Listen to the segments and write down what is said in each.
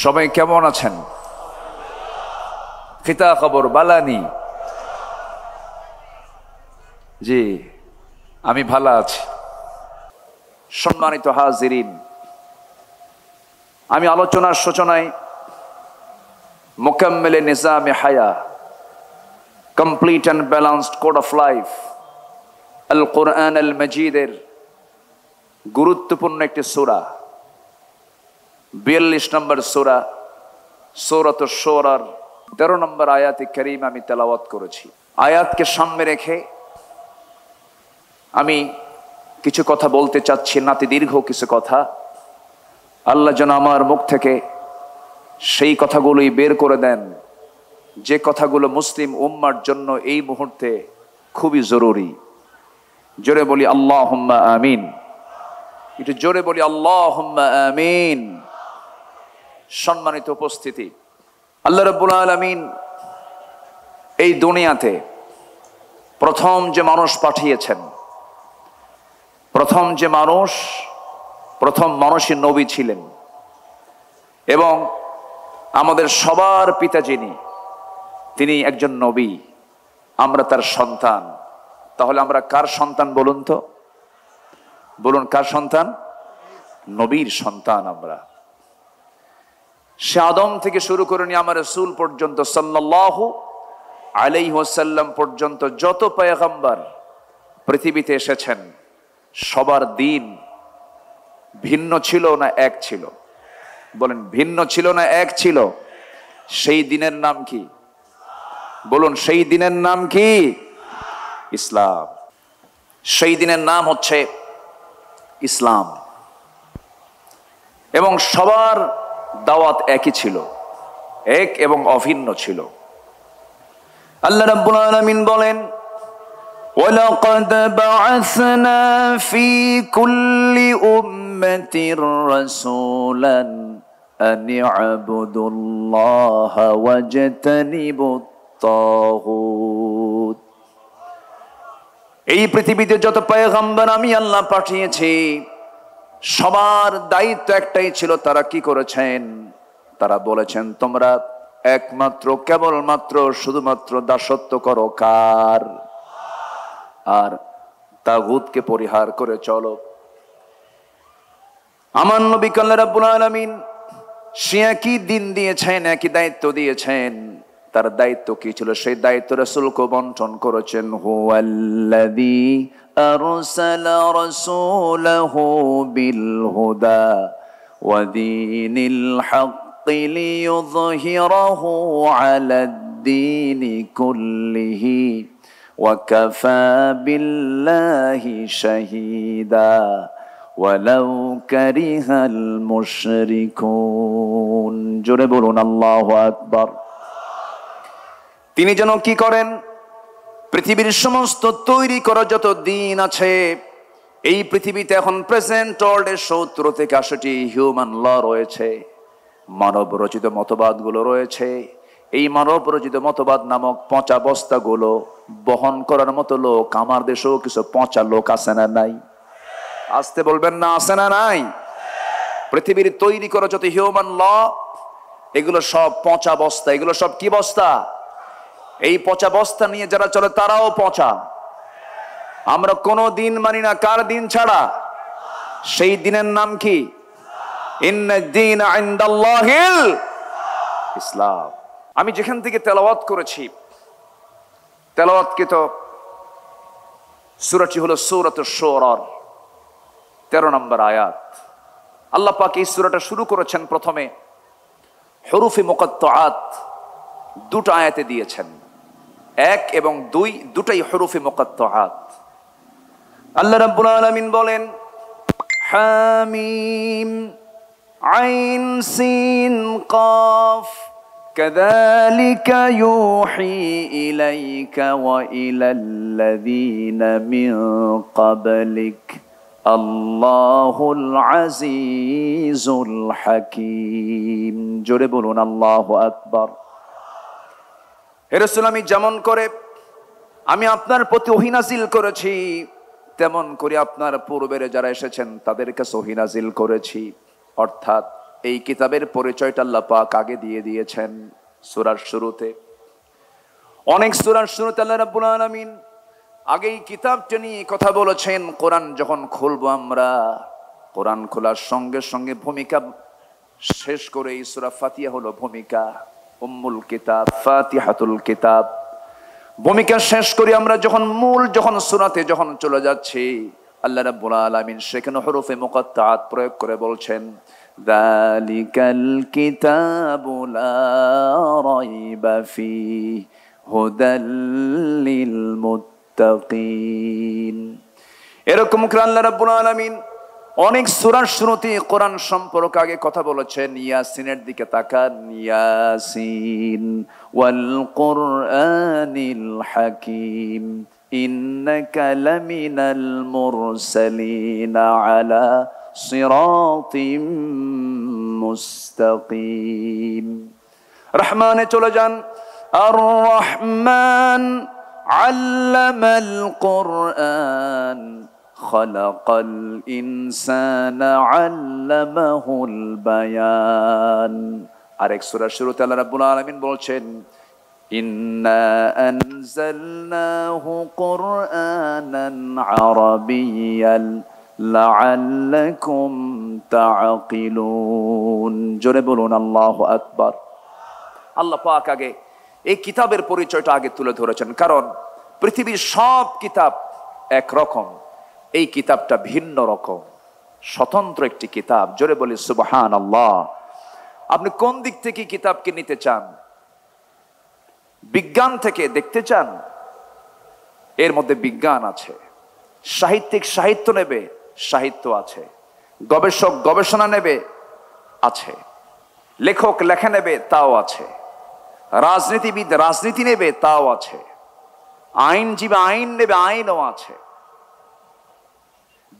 সবাই কেমন আছেন? খিতা খবর বালানি। জি, আমি ভালো আছি। সম্মানিত হাজিরিন, আমি আলোচনার সূচনায় মুকাম্মিলে নিজামে হায়া, complete and balanced code of life, আল কোরআন আল মজিদের গুরুত্বপূর্ণ একটি সূরা, 42 নম্বর সূরা সূরাতুশ শুরার 13 নম্বর আয়াতে কারীম আমি তেলাওয়াত করেছি। আয়াতকে সামনে রেখে আমি কিছু কথা বলতে চাচ্ছি, নাতি দীর্ঘ কিছু কথা। আল্লাহ যেন আমার মুখ থেকে সেই কথাগুলোই বের করে দেন যে কথাগুলো মুসলিম উম্মার জন্য এই মুহূর্তে খুবই জরুরি। জোরে বলি আল্লাহুম্মা আমিন। একটু জোরে বলি আল্লাহুম্মা আমিন। সম্মানিত উপস্থিতি, আল্লাহ রাব্বুল আলামিন এই দুনিয়াতে প্রথম যে মানুষ পাঠিয়েছেন, প্রথম মানুষই নবী ছিলেন, এবং আমাদের সবার পিতা যিনি, তিনি একজন নবী, আমরা তার সন্তান। তাহলে আমরা কার সন্তান বলুন তো? বলুন, কার সন্তান? নবীর সন্তান আমরা। সে আদম থেকে শুরু করে নিয়ে আমার রাসূল পর্যন্ত সাল্লাল্লাহু আলাইহি ওয়াসাল্লাম পর্যন্ত যত পয়গম্বর পৃথিবীতে এসেছেন, সবার দিন ভিন্ন ছিল না এক ছিল? বলেন, ভিন্ন ছিল না এক ছিল? সেই দিনের নাম কি? বলুন, সেই দিনের নাম কি? ইসলাম। সেই দিনের নাম হচ্ছে ইসলাম। এবং সবার দাওয়াত একই ছিল, এক এবং অভিন্ন ছিল। আল্লাহ রাব্বুল আলামিন বলেন, وَلَقَدْ بَعَثْنَا فِي كُلِّ أُمَّةٍ رَسُولًا أَنِ اعْبُدُوا اللَّهَ وَاجْتَنِبُوا الطَّاغُوتَ। এই পৃথিবীতে যত পয়গম্বর আমি আল্লাহ পাঠিয়েছি, সবার দায়িত্ব একটাই ছিল। তারা কি করেছেন? তারা বলেছেন, তোমরা একমাত্র কেবলমাত্র শুধুমাত্র দাসত্ব করো কার? আর তাগুতকে পরিহার করে চলো। আমার নবীকে আল্লাহ রাব্বুল আলামিন সে একই দিন দিয়েছেন, একই দায়িত্ব দিয়েছেন। তার দায়িত্ব কি ছিল? সেই দায়িত্ব রাসূলকে বন্টন করেছেন। হুয়াল্লাযী আরসালা রাসূলাহু বিল হুদা ওয়া দীনিল হাক্কি লিইয়ুযহিরাহু আলাদ-দীনি কুল্লিহি ওয়া কাফা বিল্লাহি শাহীদা ওয়ালাউ কারিহাল মুশরিকুন। জোরে বলুন আল্লাহু আকবার। তিনি যেন কি করেন? পৃথিবীর সমস্ত তৈরি করা যত দিন আছে, এই পৃথিবীতে এখন প্রেজেন্ট ওয়ার্ল্ডে 70 থেকে 80টি হিউম্যান ল রয়েছে, মানব রচিত মতবাদগুলো রয়েছে। এই মানব রচিত মতবাদ নামক পচা বস্তাগুলো বহন করার মতো লোক আমার দেশেও কিছু পচা লোক আছে না নাই? আসতে বলবেন না, আছে না নাই? পৃথিবীর তৈরি করা যত হিউম্যান ল, এগুলো সব পচা বস্তা। এগুলো সব কি বস্তা? এই পচা বস্তা নিয়ে যারা চলে তারাও পচা। আমরা কোনো দিন মানি না কার দিন ছাড়া? সেই দিনের নাম কি? ইন্নাদ-দীনা ইনদাল্লাহিল ইসলাম। আমি যেখান থেকে তেলাওয়াত করেছি, তেলাওয়াতকৃত সূরাটি হলো সূরাতুশ শুরার 13 নম্বর আয়াত। আল্লাহ পাক এই সূরাটা শুরু করেছেন প্রথমে হুরুফে মুকাত্তাআত, দুটো আয়াতে দিয়েছেন, 1 এবং 2, দুটাই হুরুফে মুকাত্তাআত। আল্লাহ রাব্বুল আলামিন বলেন, হামিম আইন সিন কাফ কাযালিকা ইউহি ইলাইকা ওয়া ইলাল্লাযীনা মিন ক্বাবলিক আল্লাহুল আজিজুল হাকীম। জোরে বলুন আল্লাহু আকবার। হে রাসূল, আমি যেমন করে আমি আপনার প্রতি ওহী নাযিল করেছি, তেমন করে আপনার পূর্বের যারা এসেছেন তাদের কাছে ওহী নাযিল করেছি। অর্থাৎ এই কিতাবের পরিচয়টা আল্লাহ পাক আগে দিয়ে দিয়েছেন সূরার শুরুতে। অনেক সূরার শুরুতে আল্লাহ রাব্বুল আলামিন আগেই কিতাবটা নিয়ে কথা বলেছেন। কোরআন যখন খুলবো আমরা, কোরআন খোলার সঙ্গে সঙ্গে ভূমিকা শেষ করে এই সূরা ফাতিহা হলো ভূমিকা, উম্মুল কিতাব, ফাতিহাতুল কিতাব। ভূমিকা শেষ করি আমরা যখন সূরাতে যখন চলে যাচ্ছি, আল্লাহ রাব্বুল আলামিন সেখানে হরফে মুকাত্তাআত প্রয়োগ করে বলছেন, যালিকাল কিতাবু লা রাইবা ফীহি হুদাল লিল মুত্তাকিন। এরকম করে আল্লাহ রাব্বুল আলামিন অনেক সূরার শুরুতে কোরআন সম্পর্কে আগে কথা বলেছেন। ইয়াসিনের দিকে তাকান, ইয়াসিন ওয়াল কুরআনিল হাকিম ইন্নাকা লামিনাল মুরসালিন আলা সিরাতিম মুস্তাকিম। রহমানে চলে যান, আর রহমান আল্লামাল কুরআন খালাকাল ইনসানা আল্লামাহুল বায়ান। আরেক সূরার শুরুতে আল্লাহ রাব্বুল আলামিন বলছেন, ইন্না আনজালনাহু কুরআনান আরাবিয়্যান লাআল্লাকুম তাআকিলুন। জোরে বলুন আল্লাহু আকবার। আল্লাহ পাক আগে এই কিতাবের পরিচয়টা আগে তুলে ধরেছেন, কারণ পৃথিবীর সব কিতাব একরকম, এই কিতাবটা ভিন্ন রকম, স্বতন্ত্র একটি কিতাব। জোরে বলি সুবহানাল্লাহ। আপনি কোন দিক থেকে কিতাবকে নিতে চান? বিজ্ঞান থেকে দেখতে চান? এর মধ্যে বিজ্ঞান আছে। সাহিত্য নেবে, সাহিত্য আছে। গবেষক গবেষণা নেবে, আছে। লেখক লেখা নেবে, তাও আছে। রাজনীতিবিদ রাজনীতি নেবে, তাও আছে। আইনজীবী আইন নেবে, আইনও আছে।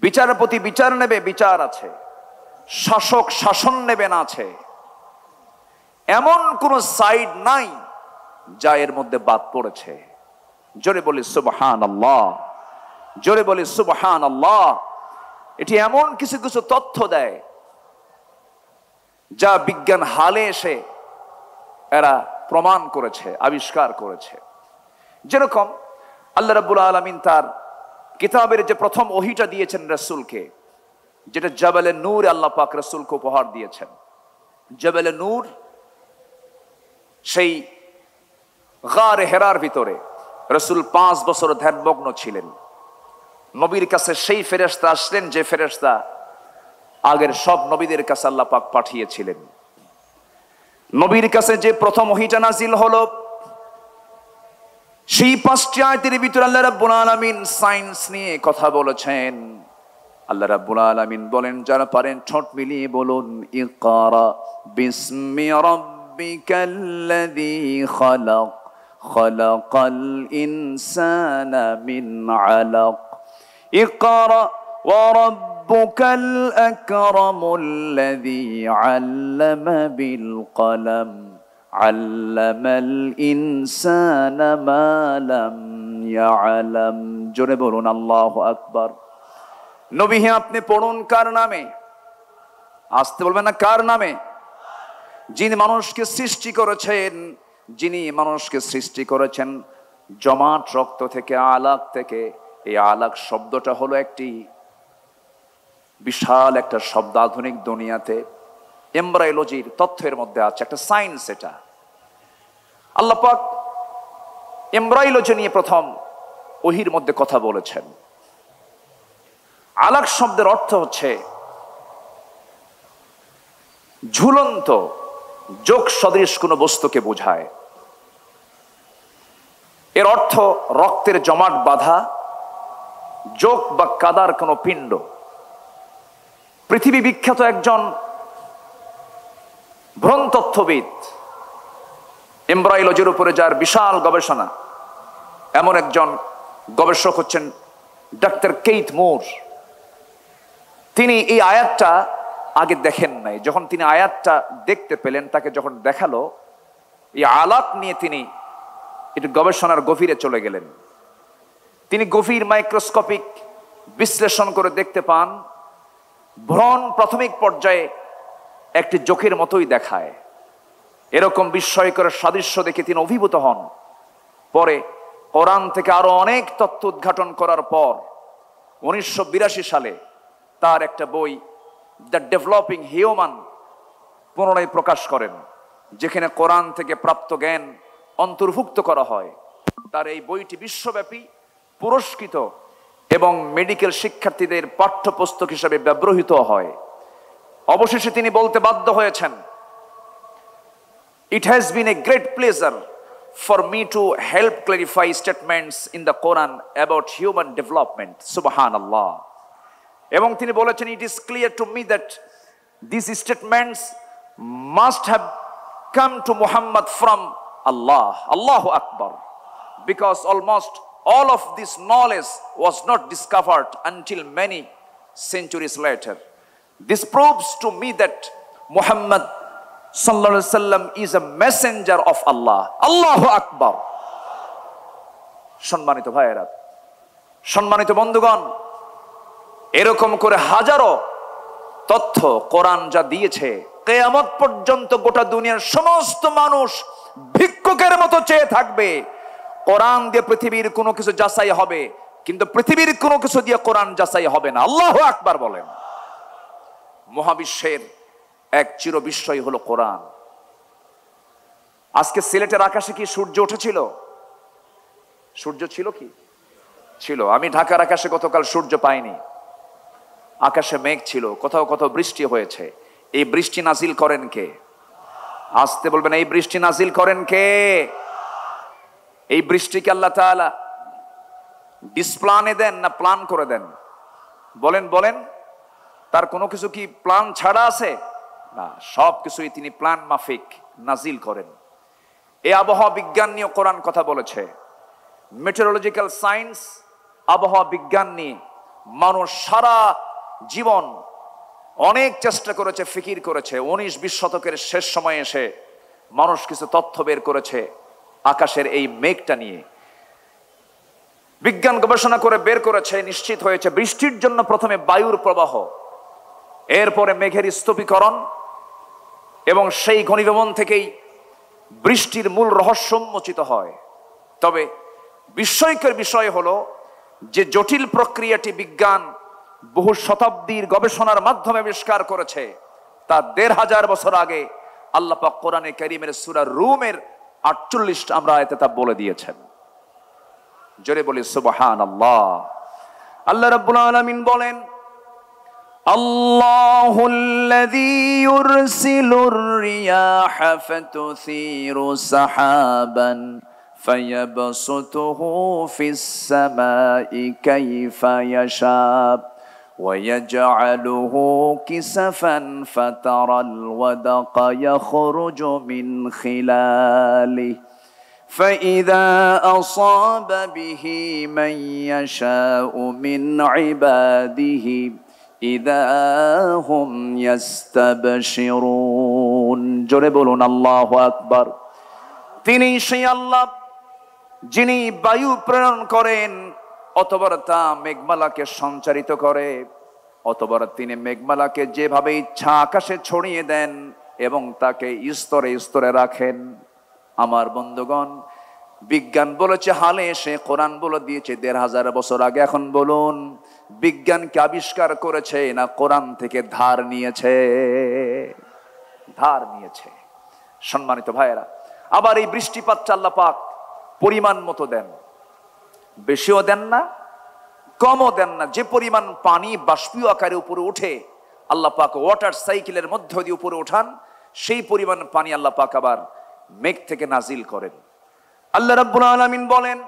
বিচারপতি বিচার নেবে, বিচার আছে। শাসক শাসন নেবেন, আছে। এমন কোন সাইড নাই যা এর মধ্যে বাদ পড়েছে। জোরে বলি সুবহানাল্লাহ, জোরে বলি সুবহানাল্লাহ। এটি এমন কিছু কিছু তথ্য দেয় যা বিজ্ঞান হালে এসে এরা প্রমাণ করেছে, আবিষ্কার করেছে। যেরকম আল্লাহ রাব্বুল আলামিন তার কিতাবের যে প্রথম ওহীটা দিয়েছেন রাসূলকে, যেটা জাবালে নূর আল্লাহ পাক রাসূলকে উপহার দিয়েছেন। জাবালে নূর সেই গারে হেরার ভিতরে রাসূল 5 বছর ধ্যানমগ্ন ছিলেন। নবীর কাছে সেই ফেরেশতা আসলেন যে ফেরেশতা আগের সব নবীদের কাছে আল্লাহ পাক পাঠিয়েছিলেন। নবীর কাছে যে প্রথম ওহীটা নাজিল হলো, সেই 5টি আয়াতের ভিতরে আল্লাহ রাব্বুল আলামিন সায়েন্স নিয়ে কথা বলেছেন। আল্লাহ রাব্বুল আলামিন বলেন, যারা পারেন ঠোঁট মিলিয়ে বলুন, ইকরা বিসমি রাব্বিকাল্লাযী খালাক খালাকাল ইনসানা মিন আলাক ইকরা ওয়া রাব্বুকাল আকরামুল্লাযী আল্লামা বিল কলম আল্লামাল ইনসানা মা লাম ইয়ালাম। জোরে বলুন আল্লাহু আকবার। নবী হে, আপনি পড়ুন কার নামে? আসতে বলবেন না, কার নামে? যিনি মানুষকে সৃষ্টি করেছেন, যিনি মানুষকে সৃষ্টি করেছেন জমাট রক্ত থেকে, আলাক থেকে। এই আলাক শব্দটা হলো একটি বিশাল একটা শব্দ। আধুনিক দুনিয়াতে এমব্রায়োলজির তথ্যের মধ্যে আছে, একটা সায়েন্স। এটা আল্লাহ পাক এমব্রায়োলজি নিয়ে প্রথম ওহীর মধ্যে কথা বলেছেন। আলাক শব্দের অর্থ হচ্ছে ঝুলন্ত যোগ সদৃশ কোনো বস্তুকে বোঝায়। এর অর্থ রক্তের জমাট বাঁধা যোগ বা কাদার কোনো পিণ্ড। পৃথিবী বিখ্যাত একজন ভ্রূণতত্ত্ববিদ, এমব্রায়োলজির উপরে যার বিশাল গবেষণা, এমন একজন গবেষক হচ্ছেন ডাক্তার কেইথ মুর। তিনি এই আয়াতটা আগে দেখেন নাই। যখন তিনি আয়াতটা দেখতে পেলেন, তাকে যখন দেখালো, এই আলাক নিয়ে তিনি একটু গবেষণার গভীরে চলে গেলেন। তিনি গভীর একটি জোকের মতোই দেখায়। এরকম বিস্ময়কর সাদৃশ্য দেখে তিনি অভিভূত হন। পরে কোরআন থেকে আরো অনেক তত্ত্ব উদ্ঘাটন করার পর 1982 সালে তার একটা বই দ্য ডেভেলপিং হিউম্যান পুনরায় প্রকাশ করেন, যেখানে কোরআন থেকে প্রাপ্ত জ্ঞান অন্তর্ভুক্ত করা হয়। তার এই বইটি বিশ্বব্যাপী পুরস্কৃত এবং মেডিকেল শিক্ষার্থীদের পাঠ্যপুস্তক হিসেবে ব্যবহৃত হয়। অবশেষে তিনি বলতে বাধ্য হয়েছেন, "It has been a great pleasure for me to help clarify statements in the Quran about human development." Subhanallah. এবং তিনি বলেছেন, "It is clear to me that these statements must have come to Muhammad from Allah." Allahu Akbar. Because almost all of this knowledge was not discovered until many centuries later. This proves to me that Muhammad sallallahu alaihi wasallam is a messenger of Allah. Allahu Akbar. সম্মানিত ভাইয়েরা, সম্মানিত বন্ধুগণ, এরকম করে হাজারো তথ্য কোরআন যা দিয়েছে, কিয়ামত পর্যন্ত গোটা দুনিয়ার সমস্ত মানুষ ভিক্ষুকের মতো চেয়ে থাকবে। কোরআন দিয়ে পৃথিবীর কোনো কিছু যাচাই হবে, কিন্তু পৃথিবীর কোনো কিছু দিয়ে কোরআন যাচাই হবে না। আল্লাহু আকবার বলেন। মহাবিশ্বের এক চির বিস্ময় হলো কোরআন। আজকে সিলেটের আকাশে কি সূর্য উঠেছিল? সূর্য ছিল কি? ছিল। আমি ঢাকার আকাশে গতকাল সূর্য পাইনি। আকাশে মেঘ ছিল, কোথাও কোথাও বৃষ্টি হয়েছে। এই বৃষ্টি নাজিল করেন কে? আসতে বলবেন, এই বৃষ্টি নাজিল করেন কে? এই বৃষ্টিকে আল্লাহ তাআলা ডিসপ্লানে দেন না প্ল্যান করে দেন? বলেন বলেন, তার কোনো কিছু কি প্ল্যান ছাড়া আছে? না, সব কিছুই তিনি প্ল্যান মাফিক নাজিল করেন। এই আবহাওয়া বিজ্ঞান নিয়ে কোরআন কথা বলেছে। মেটেরোলজিক্যাল সায়েন্স, আবহাওয়া বিজ্ঞান নিয়ে মানুষ সারা জীবন অনেক চেষ্টা করেছে, ফিকির করেছে। 19-20 শতকের শেষ সময়ে এসে মানুষ কিছু তথ্য বের করেছে আকাশের এই মেঘটা নিয়ে। বিজ্ঞান গবেষণা করে বের করেছে, নিশ্চিত হয়েছে বৃষ্টির জন্য প্রথমে বায়ুর প্রবাহ, এরপরে মেঘের স্তূপীকরণ, এবং সেই ঘনীভবন থেকেই বৃষ্টির মূল রহস্য উন্মোচিত হয়। তবে বিস্ময়কর বিষয় হলো যে জটিল প্রক্রিয়াটি বিজ্ঞান বহু শতাব্দীর গবেষণার মাধ্যমে আবিষ্কার করেছে, তা 1500 বছর আগে আল্লাহ পাক কোরআনে কারীমের সূরা রুমের 48 আমরা আয়াতে তা বলে দিয়েছেন। জোরে বলি সুবহানাল্লাহ। আল্লাহ রাব্বুল আলামিন বলেন, আল্লাহুল্লাযী ইউরসিলুর রিয়াহা ফাতুসীরু সাহাবান ফায়াবসুতুহু ফিস সামাই কাইফা ইয়াশা ويجعله كسفا فترى الودق يخرج من خلاله فإذا أصاب به من يشاء من عباده إذا هم يستبشرون জোরে বলুন আল্লাহু আকবার। তিনি সেই আল্লাহ যিনি বায়ু প্রেরণ করেন, অতবার তা মেঘমালাকে সঞ্চারিত করে, অতবার তিনি মেঘমালাকে যেভাবে ইচ্ছা আকাশে ছড়িয়ে দেন এবং তাকে স্তরে স্তরে রাখেন। আমার বন্ধুগণ, বিজ্ঞান বলেছে হালে এসে, কোরআন বলে দিয়েছে 1500 বছর আগে। এখন বলুন, বিজ্ঞানকে আবিষ্কার করেছে না কোরআন থেকে ধার নিয়েছে? ধার নিয়েছে। সম্মানিত ভাইয়েরা, আবার এই বৃষ্টিপাতটা আল্লাহ পাক পরিমাণ মতো দেন, বেশিও দেন না, কমও দেন না। যে পরিমাণ পানি বাষ্পীয় আকারে উপরে ওঠে, আল্লাহ পাক ওয়াটার সাইকেলের মধ্য দিয়ে উপরে ওঠান, সেই পরিমাণ পানি আল্লাহ পাক আবার মেঘ থেকে নাজিল করেন। আল্লাহ রাব্বুল আলামিন বলেন,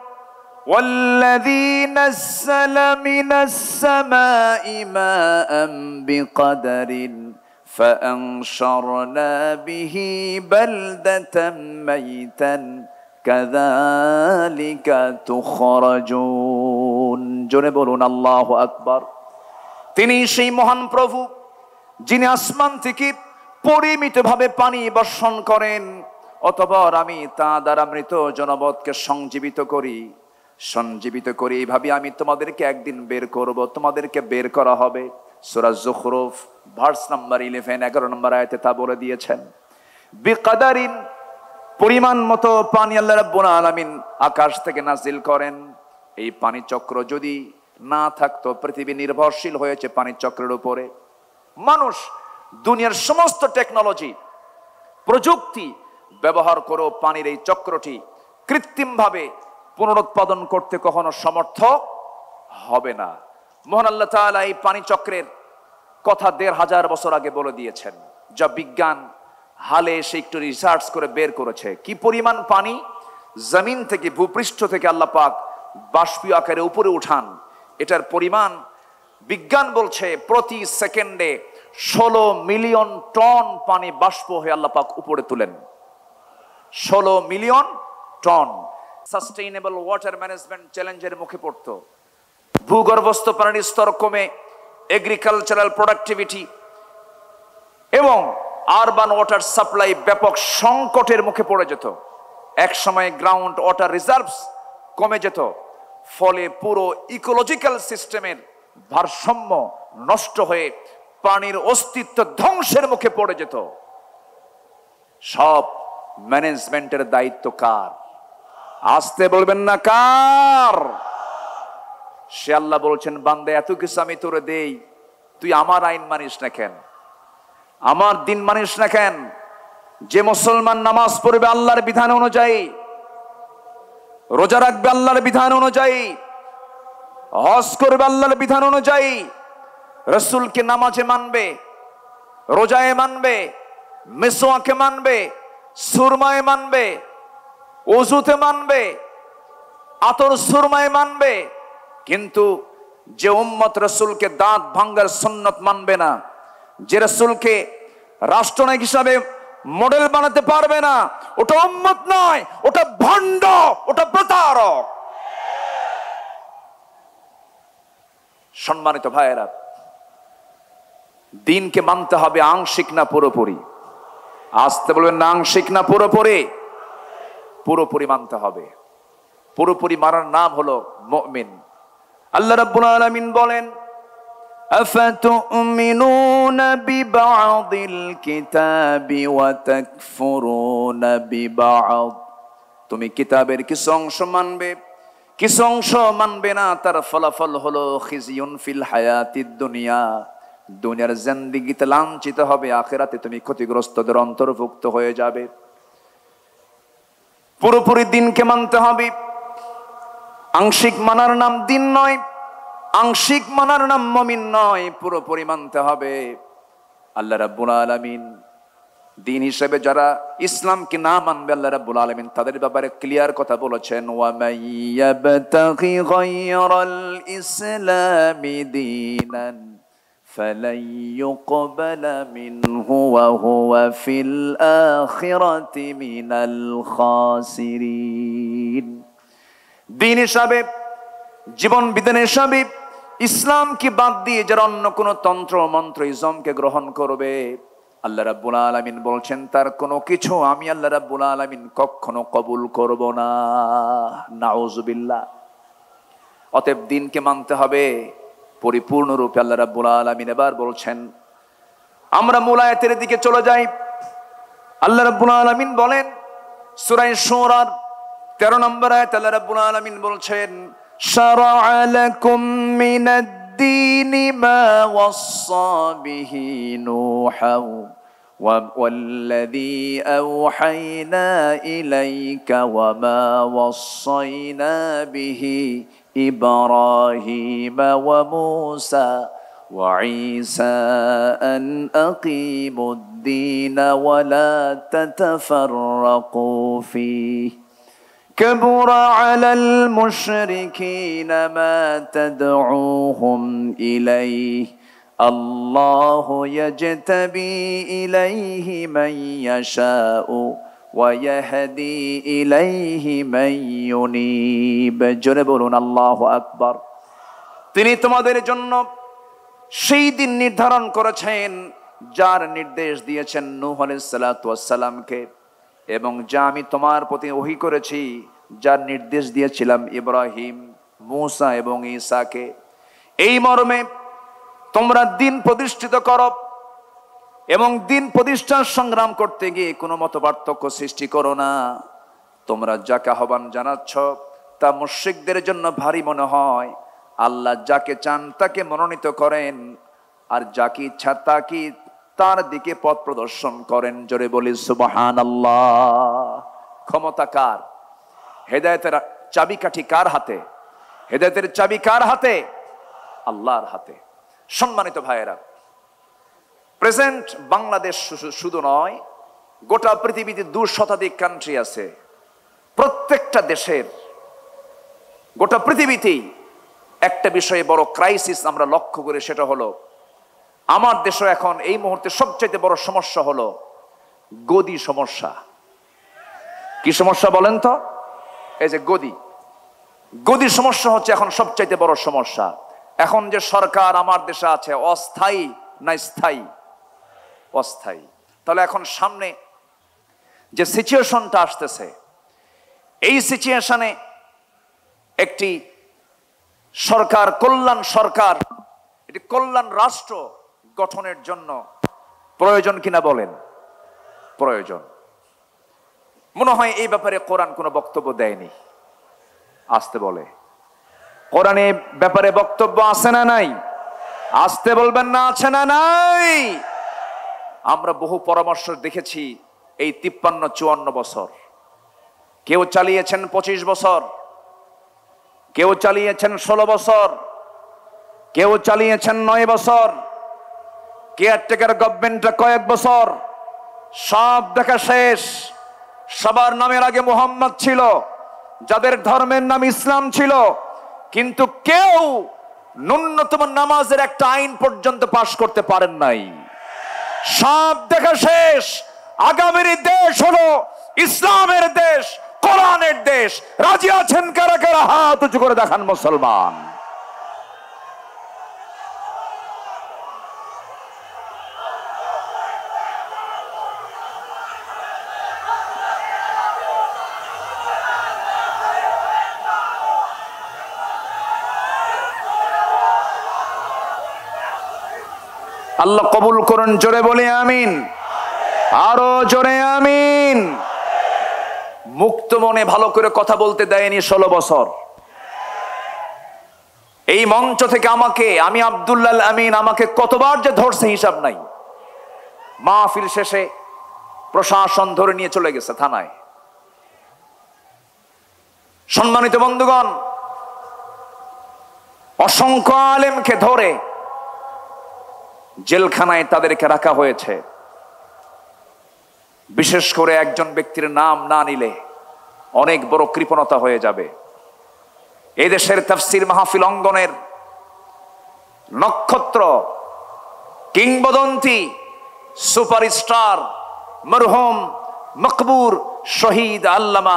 ওয়াল্লাযী নাযালা মিনাস সামাই মাআন বিকদরিন ফাআনশারনা বিহি বালদাতাম মাইতান কাযালিকা তুখরাজুন। জোরে বলুন আল্লাহু আকবার। তিনি সেই মহান প্রভু যিনি আসমান থেকে পরিমিতভাবে পানি বর্ষণ করেন, অতঃপর আমি তা দ্বারা মৃত জনপদকে সঞ্জীবিত করি। এইভাবে আমি তোমাদেরকে একদিন বের করব, তোমাদেরকে বের করা হবে। সূরা যুখরুফ ভার্স নাম্বার 11 11 নম্বর আয়াতে তা বলে দিয়েছেন। বিকাদারিন, পরিমাণ মতো পানি আল্লাহ রাব্বুল আলামিন আকাশ থেকে নাজিল করেন। এই পানি চক্র যদি না থাকতো, পৃথিবী নির্ভরশীল হয়েছে পানি চক্রের উপরে। মানুষ দুনিয়ার সমস্ত টেকনোলজি প্রযুক্তি ব্যবহার করেও পানির এই চক্রটি কৃত্রিমভাবে পুনরুৎপাদন করতে কখনো সমর্থ হবে না। মহান আল্লাহ তাআলা এই পানি চক্রের কথা ১৫০০ বছর আগে বলে দিয়েছেন, যা বিজ্ঞান হালে এসে একটু রিসার্চ করে বের করেছে কি পরিমাণ পানি জমিন থেকে, ভূপৃষ্ঠ থেকে আল্লাহ পাক বাষ্পীয় আকারে উপরে উঠান। এটার পরিমাণ বিজ্ঞান বলছে প্রতি সেকেন্ডে 16 মিলিয়ন টন পানি বাষ্প হয়ে আল্লাহ পাক উপরে তুলেন। 16 million ton. Sustainable water management চ্যালেঞ্জের মুখে পড়তো, ভূগর্ভস্থ পানির স্তর কমে এগ্রিকালচারাল প্রোডাক্টিভিটি এবং আরবান ওয়াটার সাপ্লাই ব্যাপক সংকটের মুখে পড়ে যেত। এক সময় গ্রাউন্ড ওয়াটার রিজার্ভস কমে যেত, ফলে পুরো ইকোলজিক্যাল সিস্টেমের ভারসাম্য নষ্ট হয়ে পানির অস্তিত্ব ধ্বংসের মুখে পড়ে যেত। সব ম্যানেজমেন্টের দায়িত্ব কার? আসতে বলবেন না কার? সে আল্লাহ বলছেন, বান্দা এত কিছু আমি তোরে দেই, তুই আমার আইন মানিস না কেন? আমার দিন মানিস না কেন? যে মুসলমান নামাজ পড়বে আল্লাহর বিধান অনুযায়ী, রোজা রাখবে আল্লাহর বিধান অনুযায়ী, হজ করবে আল্লাহর বিধান অনুযায়ী, রাসূলকে নামাজে মানবে, রোজায় মানবে, মিসওয়াকে মানবে, সুরমায় মানবে, ওযুতে মানবে, আতর সুরমায় মানবে, কিন্তু যে উম্মত রাসূলকে দাঁত ভাঙ্গার সুন্নত মানবে না, যে রাসূলকে রাষ্ট্রনায়ক হিসাবে মডেল বানাতে পারবে না, ওটা উম্মত নয়, ওটা ভণ্ড, ওটা প্রতারক। সম্মানিত ভাইয়েরা, দিনকে মানতে হবে আংশিক না পুরোপুরি। আসতে বলবেন না আংশিক না পুরোপুরি? পুরোপুরি মানতে হবে। পুরোপুরি মানার নাম হলো মুমিন। আল্লাহ রাব্বুল আলামিন বলেন, আফাতুমিনুনা বিবা'দিল কিতাবি ওয়া তাকফুরুনা বিবা'দ। তুমি কিতাবের কিছু অংশ মানবে, কিছু অংশ মানবে না। তার ফলাফল হলো খিজিয়ুন ফিল হায়াতিদ দুনিয়া, দুনিয়ার জিন্দেগিতে লাঞ্ছিত হবে, আখিরাতে তুমি ক্ষতিগ্রস্তদের অন্তর্ভুক্ত হয়ে যাবে। পুরোপুরি দিনকে মানতে হবে। আংশিক মানার নাম দিন নয়, আংশিক মানার নাম মুমিন নয়, পুরোপুরি মানতে হবে। আল্লাহ রাব্বুল আলামিন দিন হিসেবে যারা ইসলামকে না মানবে, আল্লাহ রাব্বুল আলামিন তাদের ব্যাপারে ক্লিয়ার কথা বলেছেন, ওয়া মাইয়াবতাগি গায়রাল ইসলামি দীনান ফালাই ইউকবালা মিনহু ওয়া হুয়া ফিল আখিরাতি মিনাল খাসিরিন। দিন হিসাবে, জীবন বিধান হিসাবে ইসলামকে বাদ দিয়ে যারা অন্য কোন তন্ত্র মন্ত্র ইজমকে গ্রহণ করবে, আল্লাহ রাব্বুল আলামিন বলছেন তার কোনো কিছু আমি আল্লাহ রাব্বুল আলামিন কখনো কবুল করব না। নাউজুবিল্লাহ। অতএব দিনকে মানতে হবে পরিপূর্ণরূপে। আল্লাহ রাব্বুল আলামিন এবার বলছেন, আমরা মূল আয়াতের দিকে চলে যাই। আল্লাহ রাব্বুল আলামিন বলেন সূরা শুরা 13 নম্বর আয়াত, আল্লাহ রাব্বুল আলামিন বলছেন, শারা'a লাকুম মিনাদ-দীনি মা ওয়াসসা বিহি নূহান ওয়াল্লাযী আওহায়না ইলাইকা ওয়া মা ওয়াসাইনা বিহি ইব্রাহিমা ওয়া মূসা ওয়া ঈসা আন আকিমুদ-দীনা ওয়া লা তাতাফাররাকু ফীহি كبر على المشركين ما تدعوهم إليه الله يجتبي إليه من يشاء ويهدي إليه من ينيب। জোরে বলুন আল্লাহু আকবার। তিনি তোমাদের জন্য সেই দিন নির্ধারণ করেছেন যার নির্দেশ দিয়েছেন নূহ আলাইহিস সালাতু ওয়াস সালামকে, এবং যা আমি তোমার প্রতি ওহী করেছি, যার নির্দেশ দিয়েছিলাম ইব্রাহিম, মূসা এবং ঈসাকে। এই মর্মে তোমরা দিন প্রতিষ্ঠিত করো এবং দিন প্রতিষ্ঠার সংগ্রাম করতে গিয়ে কোনো মত পার্থক্য সৃষ্টি করো না। তোমরা যাকে আহ্বান জানাচ্ছ তা মুশরিকদের জন্য ভারী মনে হয়। আল্লাহ যাকে চান তাকে মনোনীত করেন, আর যাকে ইচ্ছা তাকে তার দিকে পথ প্রদর্শন করেন। জোরে বলি সুবহানাল্লাহ। ক্ষমতা কার? হেদায়েতের চাবিকাঠি কার হাতে? হেদায়েতের চাবি কার হাতে? আল্লাহর হাতে। সম্মানিত ভাইয়েরা, প্রেজেন্ট বাংলাদেশ শুধু নয়, গোটা পৃথিবীতে 2 শতাধিক কান্ট্রি আছে। প্রত্যেকটা দেশের, গোটা পৃথিবীতেই একটা বিষয়ে বড় ক্রাইসিস আমরা লক্ষ্য করি, সেটা হলো আমার দেশে এখন এই মুহূর্তে সবচেয়ে বড় সমস্যা হলো গদি সমস্যা। কি সমস্যা বলেন তো? এই যে গদি সমস্যা হচ্ছে এখন সবচেয়ে বড় সমস্যা। এখন যে সরকার আমার দেশে আছে, অস্থায়ী না স্থায়ী? অস্থায়ী। তাহলে এখন সামনে যে সিচুয়েশনটা আসতেছে, এই সিচুয়েশনে একটি সরকার, কল্যাণ সরকার, এটি কল্যাণ রাষ্ট্র গঠনের জন্য প্রয়োজন কিনা বলেন? প্রয়োজন। মনে হয় এই ব্যাপারে কোরআন কোনো বক্তব্য দেয়নি। আসতে বলে, কোরআনে ব্যাপারে বক্তব্য আছে না নাই? আসতে বলবেন না, আছে না নাই? আমরা বহু পরামর্শ দেখেছি এই 53-54 বছর। কেউ চালিয়েছেন 25 বছর, কেউ চালিয়েছেন 16 বছর, কেউ চালিয়েছেন 9 বছর, কেয়ারটেকার গভর্নমেন্টটা কয়েক বছর। সব দেখা শেষ। সবার নামের আগে মুহাম্মদ ছিল, যাদের ধর্মের নাম ইসলাম ছিল, কিন্তু কেউ ন্যূনতম নামাজের একটা আইন পর্যন্ত পাশ করতে পারেন নাই। সব দেখা শেষ। আগামীর দেশ হলো ইসলামের দেশ, কোরআনের দেশ। রাজি আছেন কারা কারা? হাত উঁচু করে দেখান মুসলমান। আল্লাহ কবুল করুন। জোরে বলে আমিন। আরো জোরে আমিন। মুক্ত মনে ভালো করে কথা বলতে দেয়নি 16 বছর। এই মঞ্চ থেকে আমি আব্দুল্লাহ আমিন, আমাকে কতবার যে ধরছে হিসাব নাই। মাহফিল শেষে প্রশাসন ধরে নিয়ে চলে গেছে থানায়। সম্মানিত বন্ধুগণ, অসংখ্য আলেমকে ধরে জেলখানায় তাদেরকে রাখা হয়েছে। বিশেষ করে একজন ব্যক্তির নাম না নিলে অনেক বড় কৃপণতা হয়ে যাবে। এই দেশের তাফসীর মাহফিল অঙ্গনের নক্ষত্র, কিংবদন্তি, সুপারস্টার, মরহুম মকবুর শহীদ আল্লামা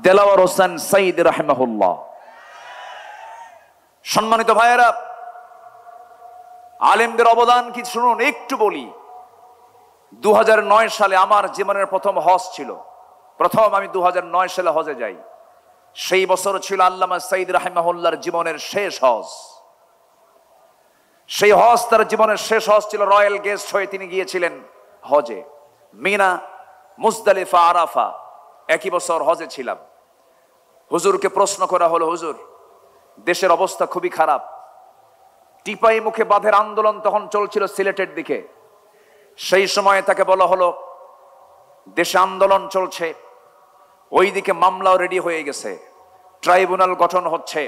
দেলাওয়ার হোসেন সাইদ রাহিমাহুল্লাহ। সম্মানিত ভাইয়েরা, আলেমদের অবদান কি শুনুন, একটু বলি। 2009 সালে আমার জীবনের প্রথম হজ ছিল। আমি 2009 সালে হজে যাই। সেই বছর ছিল আল্লামা সাইদ রাহিমাহুল্লাহর জীবনের শেষ হজ। সেই হজ তার জীবনের শেষ হজ ছিল। রয়্যাল গেস্ট হয়ে তিনি গিয়েছিলেন হজে। মিনা, মুজদালিফা, আরাফা, একই বছর হজে ছিলাম। হুজুরকে প্রশ্ন করা হলো, হুজুর দেশের অবস্থা খুবই খারাপ। টিপাই মুখে বাঁধের আন্দোলন তখন চলছিল সিলেটের দিকে। সেই সময়ে তাকে বলা হলো, দেশে আন্দোলন চলছে, ওইদিকে মামলাও রেডি হয়ে গেছে, ট্রাইব্যুনাল গঠন হচ্ছে,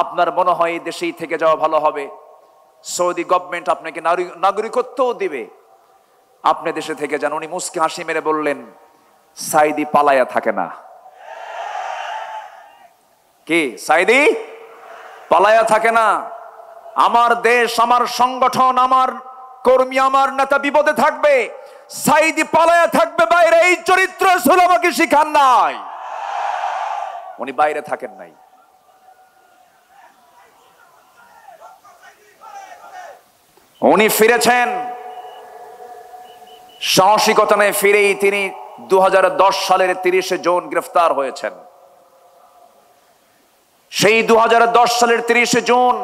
আপনার মনে হয় দেশেই থেকে যাওয়া ভালো হবে। সৌদি গভর্নমেন্ট আপনাকে নাগরিকত্বও দিবে, আপনি দেশে থেকে যান। উনি মুস্কি হাসি মেরে বললেন, সাইদি পালায়া থাকে না। কি সাইদি পালায়া থাকে না? আমার দেশ, আমার সংগঠন, আমার কর্মী, আমার নেতা বিপদে থাকবে, সাইদি পালায়া থাকবে বাইরে। এই চরিত্র রাসূল আমাকে শিখান নাই। উনি বাইরে থাকেন নাই। উনি ফিরেছেন সাহসিকতা নিয়ে। ফিরেই তিনি 2010 সালের 30 জুন গ্রেফতার হয়েছেন। সেই 2010 সালের 30 জুন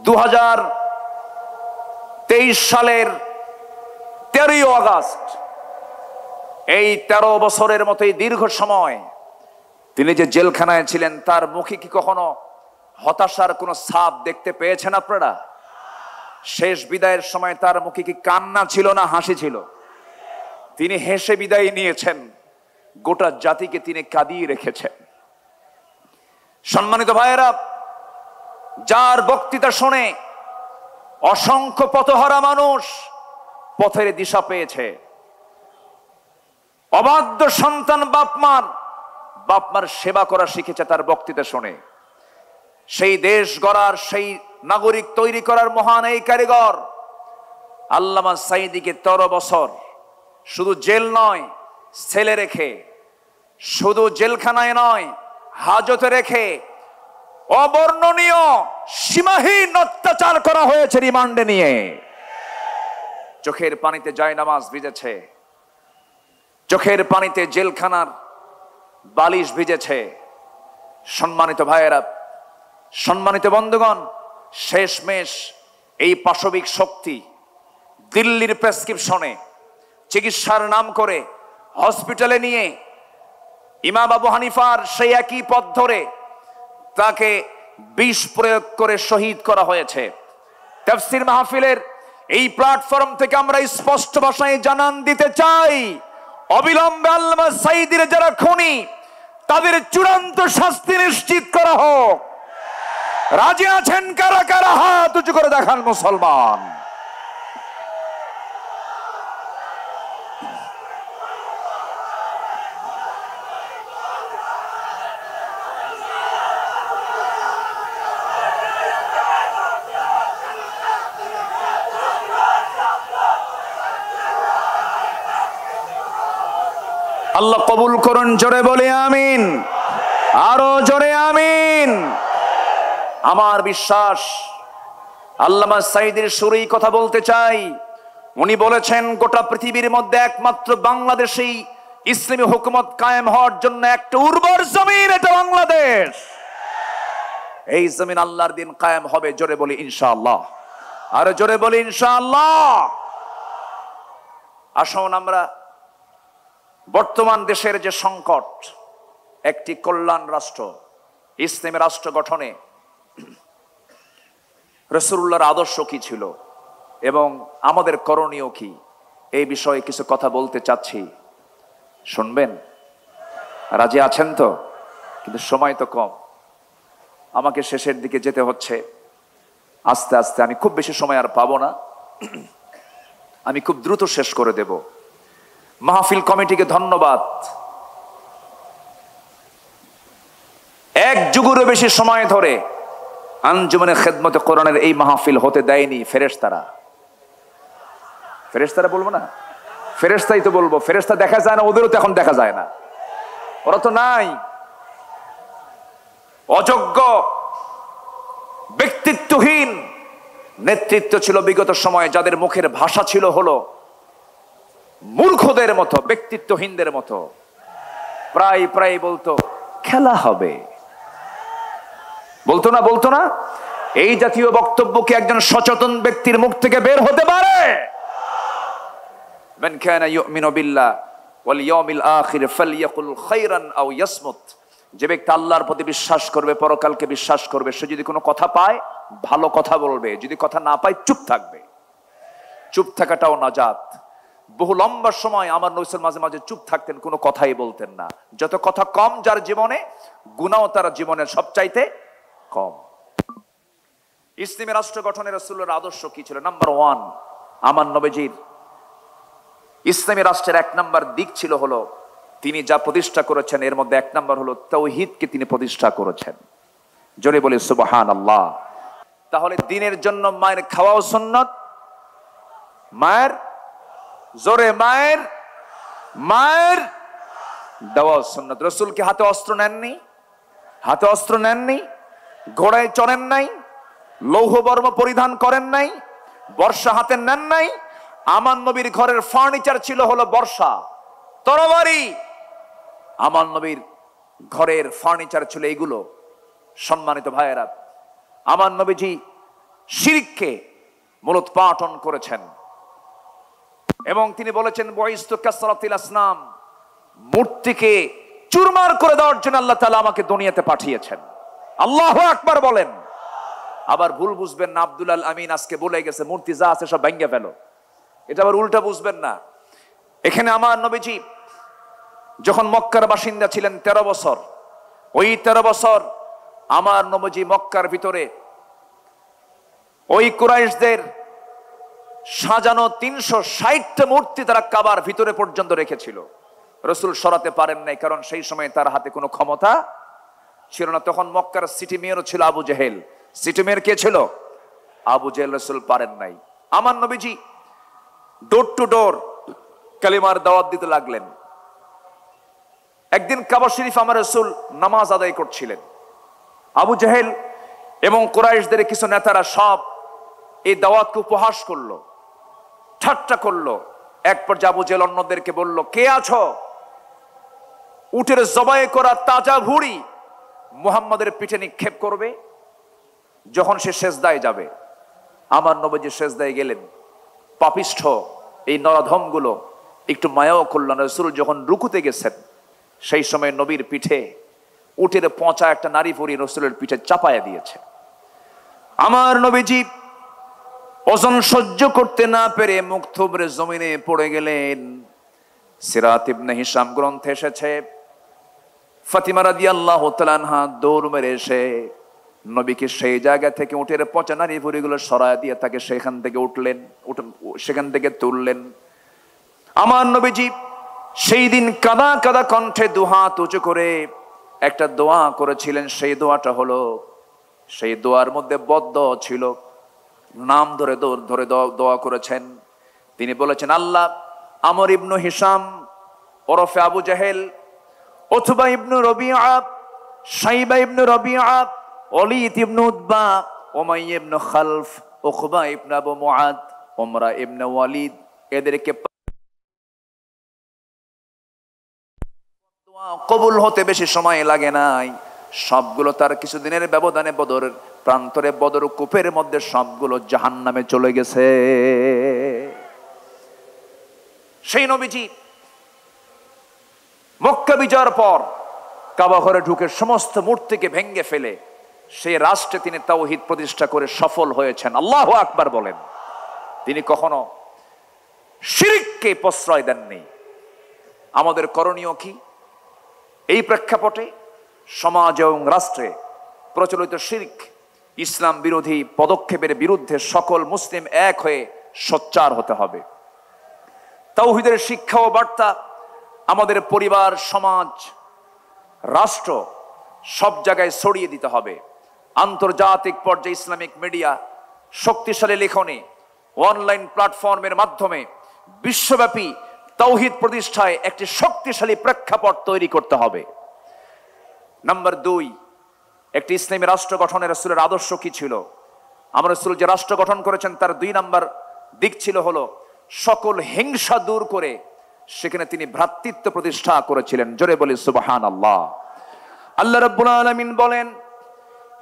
2023 সালের 13 আগস্ট, এই 13 বছরের মতোই দীর্ঘ সময় তিনি যে জেলখানায় ছিলেন, তার মুখে কি কখনো হতাশার কোনো ছাপ দেখতে পেয়েছেন আপনারা? শেষ বিদায়ের সময় তার মুখে কি কান্না ছিল না হাসি ছিল? তিনি হেসে বিদায় নিয়েছেন, গোটা জাতিকে তিনি কাঁদিয়ে রেখেছেন। সম্মানিত ভাইয়েরা, যার বক্তৃতা শুনে অসংখ্য পথহারা মানুষ পথের দিশা পেয়েছে, অবাধ্য সন্তান বাপমার সেবা করা শিখেছে তার বক্তৃতা শুনে। সেই দেশ গড়ার, সেই নাগরিক তৈরি করার মহান এই কারিগর আল্লামা সাঈদীকে 13 বছর শুধু জেল নয়, ছেলে রেখে, শুধু জেলখানায় নয়, হাজতে রেখে অবর্ণনীয় সীমাহীন অত্যাচার করা হয়েছে রিমান্ডে নিয়ে। চোখের পানিতে জায়নামাজ ভিজেছে, চোখের পানিতে জেলখানার বালিশ ভিজেছে। সম্মানিত ভাইয়েরা, সম্মানিত বন্ধুগণ, শেষমেশ এই পাশবিক শক্তি দিল্লির প্রেসক্রিপশনে চিকিৎসার নাম করে হসপিটালে নিয়ে ইমাম আবু হানিফার সেই একই পথ ধরে তাকে বিষ প্রয়োগ করে শহীদ করা হয়েছে। তাফসীর মাহফিলের এই প্ল্যাটফর্ম থেকে আমরা স্পষ্ট ভাষায় জানান দিতে চাই, অবিলম্বে আল্লামা সাঈদীর যারা খুনি, তাদের চূড়ান্ত শাস্তি নিশ্চিত করা হোক। রাজি আছেন কারা কারা? হাত উঁচু করে দেখান মুসলমান। আল্লাহ কবুল করুন, জোরে বলে আমিন, আরো জোরে আমিন। আমার বিশ্বাস, আল্লামা সাঈদীর সুরেই কথা বলতে চাই। উনি বলেছেন, গোটা পৃথিবীর মধ্যে একমাত্র বাংলাদেশেই ইসলামী হুকুমত কায়েম হওয়ার জন্য একটা উর্বর জমিন, এটা বাংলাদেশ। এই জমিন আল্লাহর দিন কায়েম হবে, জোরে বলি ইনশাআল্লাহ, আরো জোরে বলি ইনশাআল্লাহ। আসুন আমরা বর্তমান দেশের যে সংকট, একটি কল্যাণ রাষ্ট্র, ইসলামী রাষ্ট্র গঠনে রাসূলুল্লাহর আদর্শ কি ছিল এবং আমাদের করণীয় কি, এই বিষয়ে কিছু কথা বলতে চাচ্ছি। শুনবেন? রাজি আছেন তো? কিন্তু সময় তো কম, আমাকে শেষের দিকে যেতে হচ্ছে আস্তে আস্তে। আমি খুব বেশি সময় আর পাবো না, আমি খুব দ্রুত শেষ করে দেব। মাহফিল কমিটিকে ধন্যবাদ। এক যুগেরও বেশি সময় ধরে আঞ্জুমানে খেদমতে কোরআনের এই মাহফিল হতে দেয়নি ফেরেশতারা। ফেরেশতারা বলবো না, ফেরেশতাই তো বলবো। ফেরেশতা দেখা যায় না, ওদেরও তো এখন দেখা যায় না, ওরা তো নাই। অযোগ্য, ব্যক্তিত্বহীন নেতৃত্ব ছিল বিগত সময়ে, যাদের মুখের ভাষা ছিল হলো মূর্খদের মতো, ব্যক্তিত্বহীনদের মতো। প্রায় প্রায় বলতো খেলা হবে, বলতো না? এই জাতীয় বক্তব্য কি একজন সচেতন ব্যক্তির মুখ থেকে বের হতে পারে? মান কানা ইউমিনু বিল্লাহ ওয়াল ইয়াউমিল আখির ফালইয়াকুল খায়রান আও ইয়াসমুত। যে ব্যক্তি আল্লাহর প্রতি বিশ্বাস করবে, পরকালকে বিশ্বাস করবে, সে যদি কোনো কথা পায় ভালো কথা বলবে, যদি কথা না পায় চুপ থাকবে। চুপ থাকাটাও নাজাত। বহু লম্বা সময় আমার নবী মাঝে মাঝে চুপ থাকতেন, কোনো কথাই বলতেন না। যত কথা কম যার জীবনে, গুনাহ তার জীবনের সবচাইতে কম। ইসলামী রাষ্ট্র গঠনের রাসূলের আদর্শ কি ছিল? নাম্বার 1, আমার নবীজির ইসলামী রাষ্ট্রের 1 নাম্বার দিক ছিল হলো, তিনি যা প্রতিষ্ঠা করেছেন এর মধ্যে 1 নাম্বার হলো তাওহীদকে তিনি প্রতিষ্ঠা করেছেন। জোরে বলি সুবহানাল্লাহ। তাহলে দিনের জন্য মায়ের খাওয়াও সুন্নাত, মায়ের জোরে মায়ের দেওয়া সুন্নাত। রাসূল কি হাতে অস্ত্র নেননি? ঘোড়ায় চড়েন নাই? লৌহ বর্ম পরিধান করেন নাই? বর্ষা হাতে নেন নাই? আমার নবীর ঘরের ফার্নিচার ছিল হলো বর্ষা, তরবারি। আমার নবীর ঘরের ফার্নিচার ছিল এগুলো। সম্মানিত ভাইয়েরা, আমার নবীজি শিরককে মূলোৎপাটন করেছেন। এবং তিনি বলেছেন বয়স্তু কাসরাতিল আসনাম, মূর্তিকে চুরমার করে দেওয়ার জন্য আল্লাহ তাআলা আমাকে দুনিয়াতে পাঠিয়েছেন। আল্লাহু আকবার বলেন। আবার ভুল বুঝবেন না, আব্দুল আল আমিন আজকে বলে গেছে মূর্তি যা আছে সব ভেঙে ফেলো, এটা আবার উল্টা বুঝবেন না। এখানে আমার নবীজি যখন মক্কার বাসিন্দা ছিলেন 13 বছর, ওই 13 বছর আমার নবীজি মক্কার ভিতরে ওই কুরাইশদের সাজানো 360টা মূর্তি তারা কাবার ভিতরে পর্যন্ত রেখেছিল। রাসূল সরাতে পারেন নাই, কারণ সেই সময় তার হাতে কোনো ক্ষমতা ছিল না। তখন মক্কার সিটি মেয়র ছিল Abu Jahl. City mayor K ছিল? আবু জেহেল। রাসূল পারেন নাই। আমার নবীজি ডোর টু ডোর কালিমার দাওয়াত দিতে লাগলেন। একদিন কাবা শরীফ আমার রাসূল নামাজ আদায় করছিলেন। আবু জেহেল এবং কুরাইশদের কিছু নেতারা সব এই দাওয়াতকে উপহাস করলো, ঠাট্টা করলো। এক পর্যায়ে আবু জেহেল অন্যদেরকে বলল, কে আছো? উটের জবাই করা তাজা ভুঁড়ি মুহাম্মাদের পিঠে নিক্ষেপ করবে যখন সে সেজদায় যাবে। আমার নবীজি সেজদায় গেলেন। পাপিষ্ঠ এই নরাধমগুলো একটু মায়াও করলেন। রাসূল যখন রুকুতে গেছেন, সেই সময় নবীর পিঠে উটের পচা একটা নারী ভুঁড়ি রাসূলের পিঠে চাপায়া দিয়েছে। আমার নবীজি ওজন সহ্য করতে না পেরে মুখ থুবড়ে জমিনে পড়ে গেলেন। সিরাত ইবনে হিশাম গ্রন্থে এসেছে, ফাতিমা রাদিয়াল্লাহু তাআলা আনহা দৌড় মেরে এসে নবীকে সেই জায়গা থেকে উটের পচা নারী ভুঁড়িগুলো সরায় দিয়ে তাকে সেখান থেকে তুললেন। আমার নবীজি সেই দিন কাদা কাদা কণ্ঠে দুহাত উঁচু করে একটা দোয়া করেছিলেন। সেই দোয়াটা হলো, সেই দোয়ার মধ্যে বদদোয়া ছিল, নাম ধরে ধরে দোয়া করেছেন। তিনি বলেছেন, আল্লাহ আমর ইবনু হিশাম ওরফে আবু জাহেল, উতবা ইবনু রবিআ, শাইবা ইবনু রবিআ, ওলীদ ইবনু উতবা, উমাইয়া ইবনু খালফ, উকবা ইবনু আবু মুআদ, উমরা ইবনু ওয়ালিদ, এদেরকে কবুল হতে বেশি সময় লাগে নাই। সবগুলো তার কিছুদিনের ব্যবধানে বদরের প্রান্তরে, বদর কূপের মধ্যে সবগুলো জাহান্নামে চলে গেছে। সেই নবীজি মক্কা বিজয়ের পর কাবা ঘরে ঢুকে সমস্ত মূর্তিকে ভেঙ্গে ফেলে সেই রাষ্ট্রে তিনি তাওহীদ প্রতিষ্ঠা করে সফল হয়েছেন। আল্লাহু আকবার বলেন। তিনি কখনো শিরককে প্রশ্রয় দেননি। আমাদের করণীয় কি? এই প্রেক্ষাপটে সমাজ এবং রাষ্ট্রে প্রচলিত শিরক, ইসলাম বিরোধী পদক্ষেপের বিরুদ্ধে সকল মুসলিম এক হয়ে সোচ্চার হতে হবে। তাওহীদের শিক্ষা ও বার্তা আমাদের পরিবার, সমাজ, রাষ্ট্র সব জায়গায় ছড়িয়ে দিতে হবে। আন্তর্জাতিক পর্যায়ে ইসলামিক মিডিয়া, শক্তিশালী লেখনী, অনলাইন প্ল্যাটফর্মের মাধ্যমে বিশ্বব্যাপী তাওহীদ প্রতিষ্ঠায় একটি শক্তিশালী প্রেক্ষাপট তৈরি করতে হবে। নাম্বার 2, একটি ইসলামী রাষ্ট্র গঠনের রাসূলের আদর্শ কি ছিল? আমার রাসূল যে রাষ্ট্র গঠন করেছেন তার 2 নাম্বার দিক ছিল হলো সকল হিংসা দূর করে সেখানে তিনি ভ্রাতৃত্ব প্রতিষ্ঠা করেছিলেন। জোরে বলি সুবহানাল্লাহ। আল্লাহ রাব্বুল আলামিন বলেন,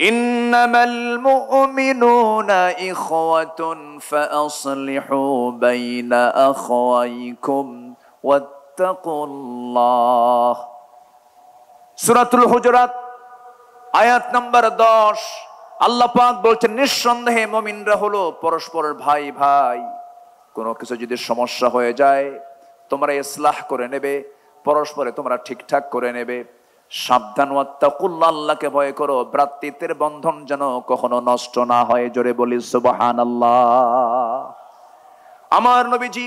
ইন্নামাল মুমিনুনা ইখওয়াতুন ফাআসলিহু বাইনা আখাওয়াইকুম ওয়াত্তাকুল্লাহ। সূরাতুল হুজুরাত আয়াত নাম্বার 10। আল্লাহ পাক বলছেন, নিঃসন্দেহে মুমিনরা হলো পরস্পরের ভাই ভাই। কোনো কিছু যদি সমস্যা হয়ে যায় তোমরা ইসলাহ করে নেবে, পরস্পরে তোমরা ঠিকঠাক করে নেবে। সাবধান, ওয়াত্তাকুল্লাহ, আল্লাহকে ভয় করো, ভ্রাতৃত্বের বন্ধন যেন কখনো নষ্ট না হয়। জোরে বলি সুবহানাল্লাহ। আমার নবীজি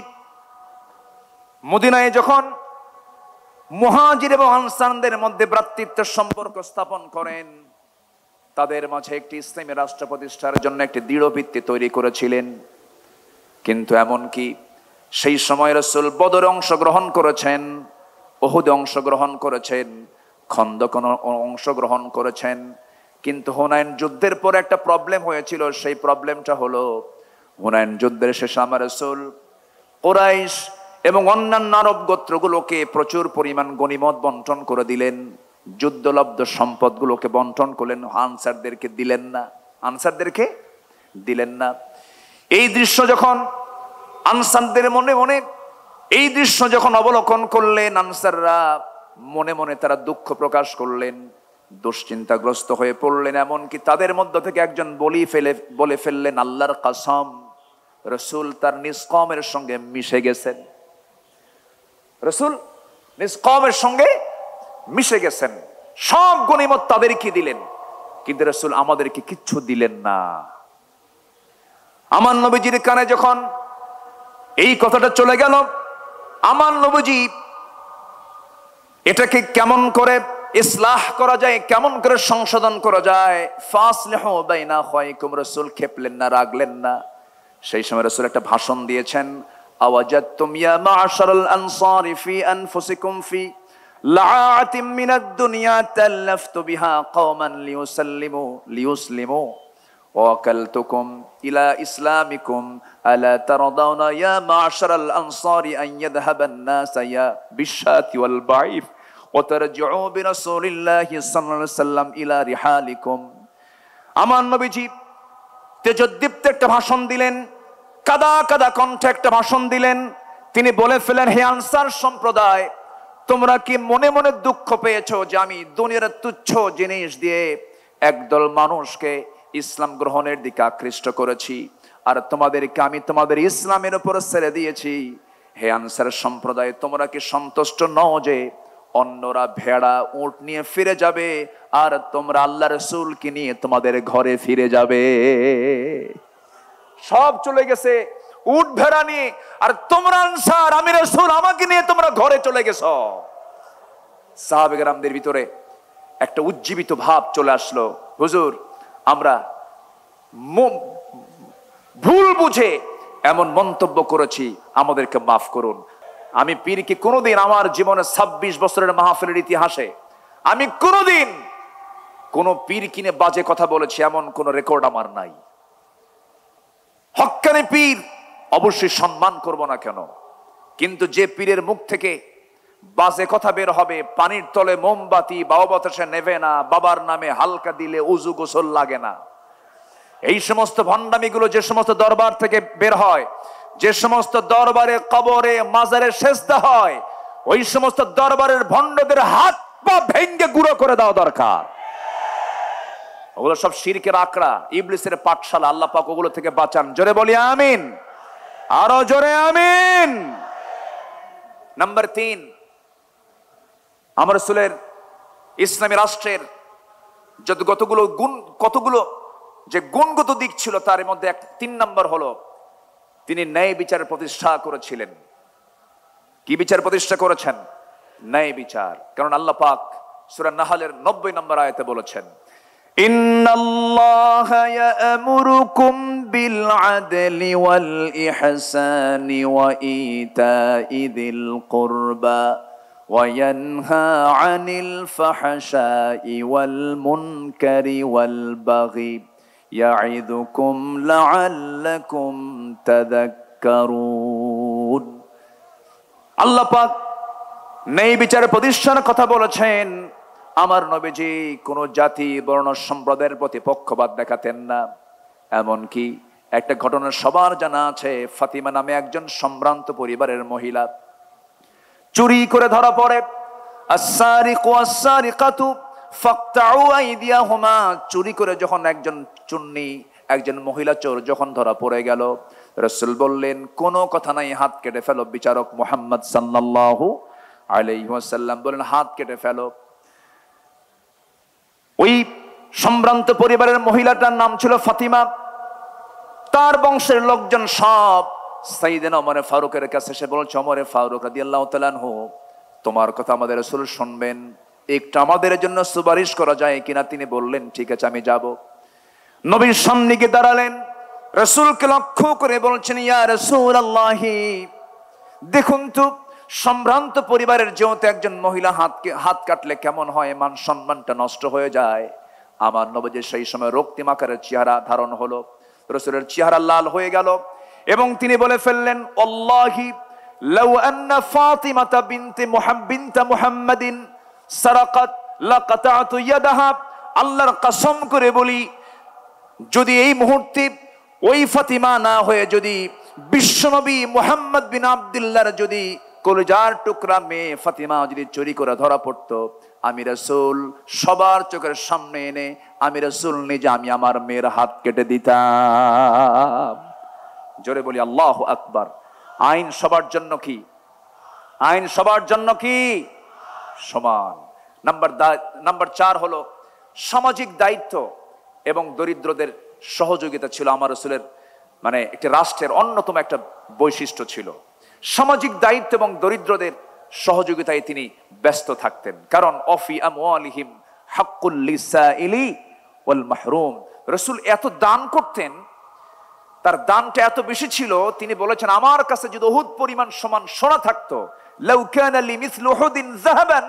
মদিনায় যখন মুহাজির এবং আনসারদের মধ্যে ভ্রাতৃত্বের সম্পর্ক স্থাপন করেন, তাদের মাঝে একটি ইসলামী রাষ্ট্র প্রতিষ্ঠার জন্য একটি দৃঢ় ভিত্তি তৈরি করেছিলেন। কিন্তু এমনকি সেই সময় রাসূল বদরে অংশগ্রহণ করেছেন, উহুদে অংশগ্রহণ করেছেন, খন্দকে অংশগ্রহণ করেছেন। কিন্তু হুনাইন যুদ্ধের পর একটা প্রবলেম হয়েছিল। সেই প্রবলেমটা হলো, হুনাইন যুদ্ধের শেষে আমার রাসূল কুরাইশ এবং অন্যান্য আরব গোত্রগুলোকে প্রচুর পরিমাণ গনিমত বন্টন করে দিলেন। যুদ্ধলব্ধ সম্পদগুলোকে বন্টন করলেন, আনসারদেরকে দিলেন না। আনসারদেরকে দিলেন না। এই দৃশ্য যখন আনসারদের মনে মনে এই দৃশ্য যখন অবলোকন করলেন, আনসাররা মনে মনে তারা দুঃখ প্রকাশ করলেন, দুশ্চিন্তাগ্রস্ত হয়ে পড়লেন। এমনকি তাদের মধ্য থেকে একজন বলে ফেললেন, আল্লাহর কসম, রাসূল তার নিজ কওমের সঙ্গে মিশে গেছেন। রাসূল নিজ কওমের সঙ্গে মিশে গেছেন। সব গনিমত তাদেরকে দিলেন, কিন্তু রাসূল আমাদেরকে কিচ্ছু দিলেন না। আমার নবীজির কানে যখন এই কথাটা চলে গেল, আমার নবীজি এটাকে কেমন করে ইসলাহ করা যায়, কেমন করে সংশোধন করা যায়, ফাসলিহু বাইনা আখাইকুম, রাসূল খেপলেন না, রাগলেন না। সেই সময় রাসূল একটা ভাষণ দিয়েছেন, আওয়াজাতুম ইয়া মা'শারাল আনসারি ফি আনফুসিকুম ফি লাআতিম মিনাদ দুনিয়া তাল্লাফতু বিহা কওমান লিয়ুসলিমু ওয়াকালতুকুম ইলা ইসলামিকুম আলা তারদাউনা ইয়া মা'শারাল আনসারি আন ইয়াযহাবান নাস ইয়া বিশাতি ওয়াল বাঈফ ওয়া তারজিউ বিরাসূলিল্লাহি সাল্লাল্লাহু আলাইহি ওয়াসাল্লাম ইলা রিহালিকুম। আমার নবীজি তেজোদ্দীপ্ত একটা ভাষণ দিলেন, কাদা কাদা কণ্ঠে একটা ভাষণ দিলেন। তিনি বলে ফেলেন, হে আনসার সম্প্রদায়, তোমরা কি মনে মনে দুঃখ পেয়েছো যে আমি দুনিয়ার তুচ্ছ জিনিস দিয়ে একদল মানুষকে ইসলাম গ্রহণের দিকে আকৃষ্ট করেছি, আর তোমাদেরকে আমি তোমাদের ইসলামের উপর ছেড়ে দিয়েছি? হে আনসার সম্প্রদায়, তোমরা কি সন্তুষ্ট নও যে অন্যরা ভেড়া উট নিয়ে ফিরে যাবে, আর তোমরা আল্লাহ রাসূলকে নিয়ে তোমাদের ঘরে ফিরে যাবে? সব চলে গেছে উট ভেড়া নিয়ে, আর তোমরা আনসার, আমি রাসূল, আমাকে নিয়ে তোমরা ঘরে চলে গেছো। সাহাবে কেরামদের ভিতরে একটা উজ্জীবিত ভাব চলে আসলো, হুজুর আমরা ভুল বুঝে এমন মন্তব্য করেছি, আমাদেরকে মাফ করুন। আমি পীরকে কোনোদিন আমার জীবনে 26 বছরের মাহফিলের ইতিহাসে আমি কোনোদিন কোন পীর কিনে বাজে কথা বলেছি এমন কোন রেকর্ড আমার নাই। হক্কানি পীর অবশ্যই সম্মান করব না কেন, কিন্তু যে পীরের মুখ থেকে বাজে কথা বের হবে, পানির তলে মোমবাতি বাবা বাতাসে নেবে না, বাবার নামে হালকা দিলে উজু গোসল লাগে না, এই সমস্ত ভণ্ডামিগুলো যে সমস্ত দরবার থেকে বের হয়, যে সমস্ত দরবারে কবরে মাজারে সেজদা হয়, ওই সমস্ত দরবারের ভণ্ডদের হাত পা ভেঙ্গে গুঁড়ো করে দেওয়া দরকার। ওগুলো সব শিরকের আকড়া, ইবলিসের পাঠশালা। আল্লাহ পাক ওগুলো থেকে বাঁচান। জোরে বলি আমিন, আরো জোরে আমিন। নাম্বার 3, আমার রাসূলের ইসলামী রাষ্ট্রের কতগুলো যে গুণগত দিক ছিল, তার মধ্যে 3 নম্বর হলো তিনি ন্যায় বিচারের প্রতিষ্ঠা করেছিলেন। কি বিচার প্রতিষ্ঠা করেছেন? ন্যায় বিচার। কারণ আল্লাহ পাক সূরা নাহলের 90 নম্বর আয়াতে বলেছেন, ইন্নাল্লাহা ইয়া'মুরুকুম বিল আদলি ওয়াল ইহসানি ওয়া ইতা'i যিল কুরবা ওয়া ইয়ানহা আনিল ফাহশাই ওয়াল মুনকারি ওয়াল বাগি ইয়া'iদুকুম লা'আল্লাকুম তাযাক্কারুন। আল্লাহ পাক ন্যায় বিচার প্রতিষ্ঠার কথা বলেছেন। আমার নবীজি কোন জাতি বর্ণ সম্প্রদায়ের প্রতি পক্ষপাত দেখাতেন না। এমনকি একটা ঘটনা সবার জানা আছে, ফাতিমা নামে একজন সম্ভ্রান্ত পরিবারের মহিলা চুরি করে ধরা পড়ে। আস-সারিকু ওয়াস-সারিকাতু ফাকতাউ আইদিয়াহুমা, চুরি করে যখন একজন মহিলা চোর যখন ধরা পড়ে গেল, রাসূল বললেন, কোনো কথা নাই, হাত কেটে ফেলো। বিচারক মুহাম্মদ সাল্লাল্লাহু আলাইহি ওয়াসাল্লাম বলেন, হাত কেটে ফেলো। ওই সম্ভ্রান্ত পরিবারের মহিলাটার নাম ছিল ফাতিমা। তার বংশের লোকজন সব সাইয়েদনা ওমর ফারুকের কাছে এসে বলছে, ওমর ফারুক রাদিয়াল্লাহু তাআলা আনহু, তোমার কথা আমাদের রাসূল শুনবেন, একটু আমাদের জন্য সুপারিশ করা যায় কিনা? তিনি বললেন, ঠিক আছে, আমি যাব। নবীর সামনে গিয়ে দাঁড়ালেন, রাসূলকে লক্ষ্য করে বলছেন, ইয়া রাসূলুল্লাহি, দেখুন তো সম্ভ্রান্ত পরিবারের যেহেতু একজন মহিলা হাত কাটলে কেমন হয়, মান সম্মানটা নষ্ট হয়ে যায়। আমার নবীর সেই সময় রক্তিম আকারের চেহারা ধারণ হলো, রাসূলের চেহারা লাল হয়ে গেল এবং তিনি বলে ফেললেন, আল্লাহি লাউ আন্না ফাতিমাতা বিনতে মুহাম্মাদিন সারাকাত লাকাতাতু ইয়াদাহা, আল্লাহর কসম করে বলি, যদি এই মুহূর্তে ওই ফাতিমা না হয়ে যদি বিশ্বনবী মুহাম্মদ বিন আব্দুল্লাহর যদি কলিজার টুকরা মেয়ে ফাতিমা যদি চুরি করে ধরা পড়তো, আমি রাসূল সবার চোখের সামনে এনে আমি রাসূল নিজে আমি আমার মেয়ের হাত কেটে দিতাম। জোরে বলি আল্লাহু আকবার। আইন সবার জন্য কি? আইন সবার জন্য কি? সমান। নাম্বার 4 হলো সামাজিক দায়িত্ব এবং দরিদ্রদের সহযোগিতা ছিল আমার রাসূলের, মানে একটি রাষ্ট্রের অন্যতম একটা বৈশিষ্ট্য ছিল। সামাজিক দায়িত্ব এবং দরিদ্রদের সহযোগিতায় তিনি ব্যস্ত থাকতেন। কারণ অফি আমওয়ালিহিম হাক্কুল লিসাইলি ওয়াল মাহরুম। রাসূল এত দান করতেন, তার দানটা এত বেশি ছিল, তিনি বলেছেন আমার কাছে যদি উহুদ পরিমাণ সমান সোনা থাকতো, লাউ কানা লি মিসলু উহুদিন যাহাবান,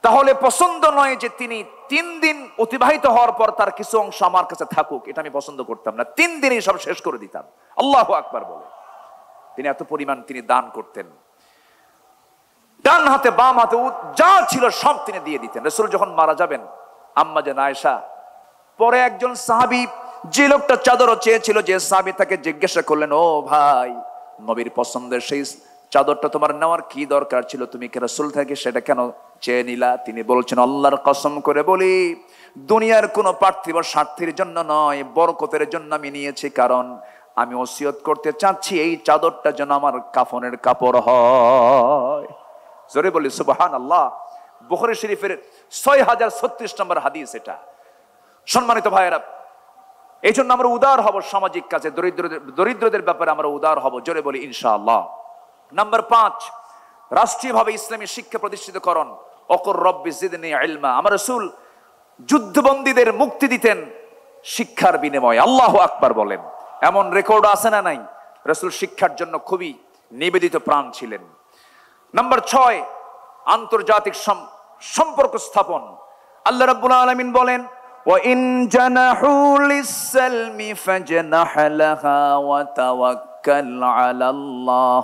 তাহলে পছন্দ নয় যে তিনি 3 দিন অতিবাহিত হওয়ার পর তার কিছু অংশ আমার কাছে থাকুক, এটা আমি পছন্দ করতাম না, 3 দিনেই সব শেষ করে দিতাম। আল্লাহু আকবার বলে তিনি এত পরিমাণ তিনি দান করতেন। ডান হাতে বাম হাতে যা ছিল সব তিনি দিয়ে দিতেন। রাসূল যখন মারা যাবেন, আম্মা জান আয়েশা, পরে একজন সাহাবী যে লোকটা চাদরও চেয়েছিল, যে সাহাবী তাকে জিজ্ঞাসা করলেন, ও ভাই, নবীর পছন্দের সেই চাদরটা তোমার নেওয়ার কি দরকার ছিল, তুমি কি রাসূল থেকে সেটা কেন চেয়ে নিলা? তিনি বলছেন, আল্লাহর কসম করে বলি, দুনিয়ার কোনো পার্থিব স্বার্থের জন্য নয়, বরকতের জন্য আমি নিয়েছি। কারণ আমি ওসিয়ত করতে চাচ্ছি এই চাদরটা যেন আমার কাফনের কাপড় হয়। জোরে বলি সুবহানাল্লাহ। বুখারী শরীফের 6036 নম্বর হাদিস এটা। সম্মানিত ভাইয়েরা, এই জন্য আমরা উদার হব সামাজিক কাজে, দরিদ্রদের ব্যাপারে আমরা উদার হব। জোরে বলি ইনশাআল্লাহ। নাম্বার 5, রাষ্ট্রীয়ভাবে ইসলামী শিক্ষা প্রতিষ্ঠিতকরণ। অকুর রব্বি জিদনি ইলমা। আমার রাসূল যুদ্ধবন্দীদের মুক্তি দিতেন শিক্ষার বিনিময়ে। আল্লাহু আকবার বলেন। এমন রেকর্ড আছে না নাই? রাসূল শিক্ষার জন্য খুবই নিবেদিত প্রাণ ছিলেন। নাম্বার 6, আন্তর্জাতিক সম্পর্ক স্থাপন। আল্লাহ রাব্বুল আলামিন বলেন, ওয়া ইন জানাহু লিস-সালমি ফাজনাহ লাহা ওয়া তাওয়াক্কাল আলাল্লাহ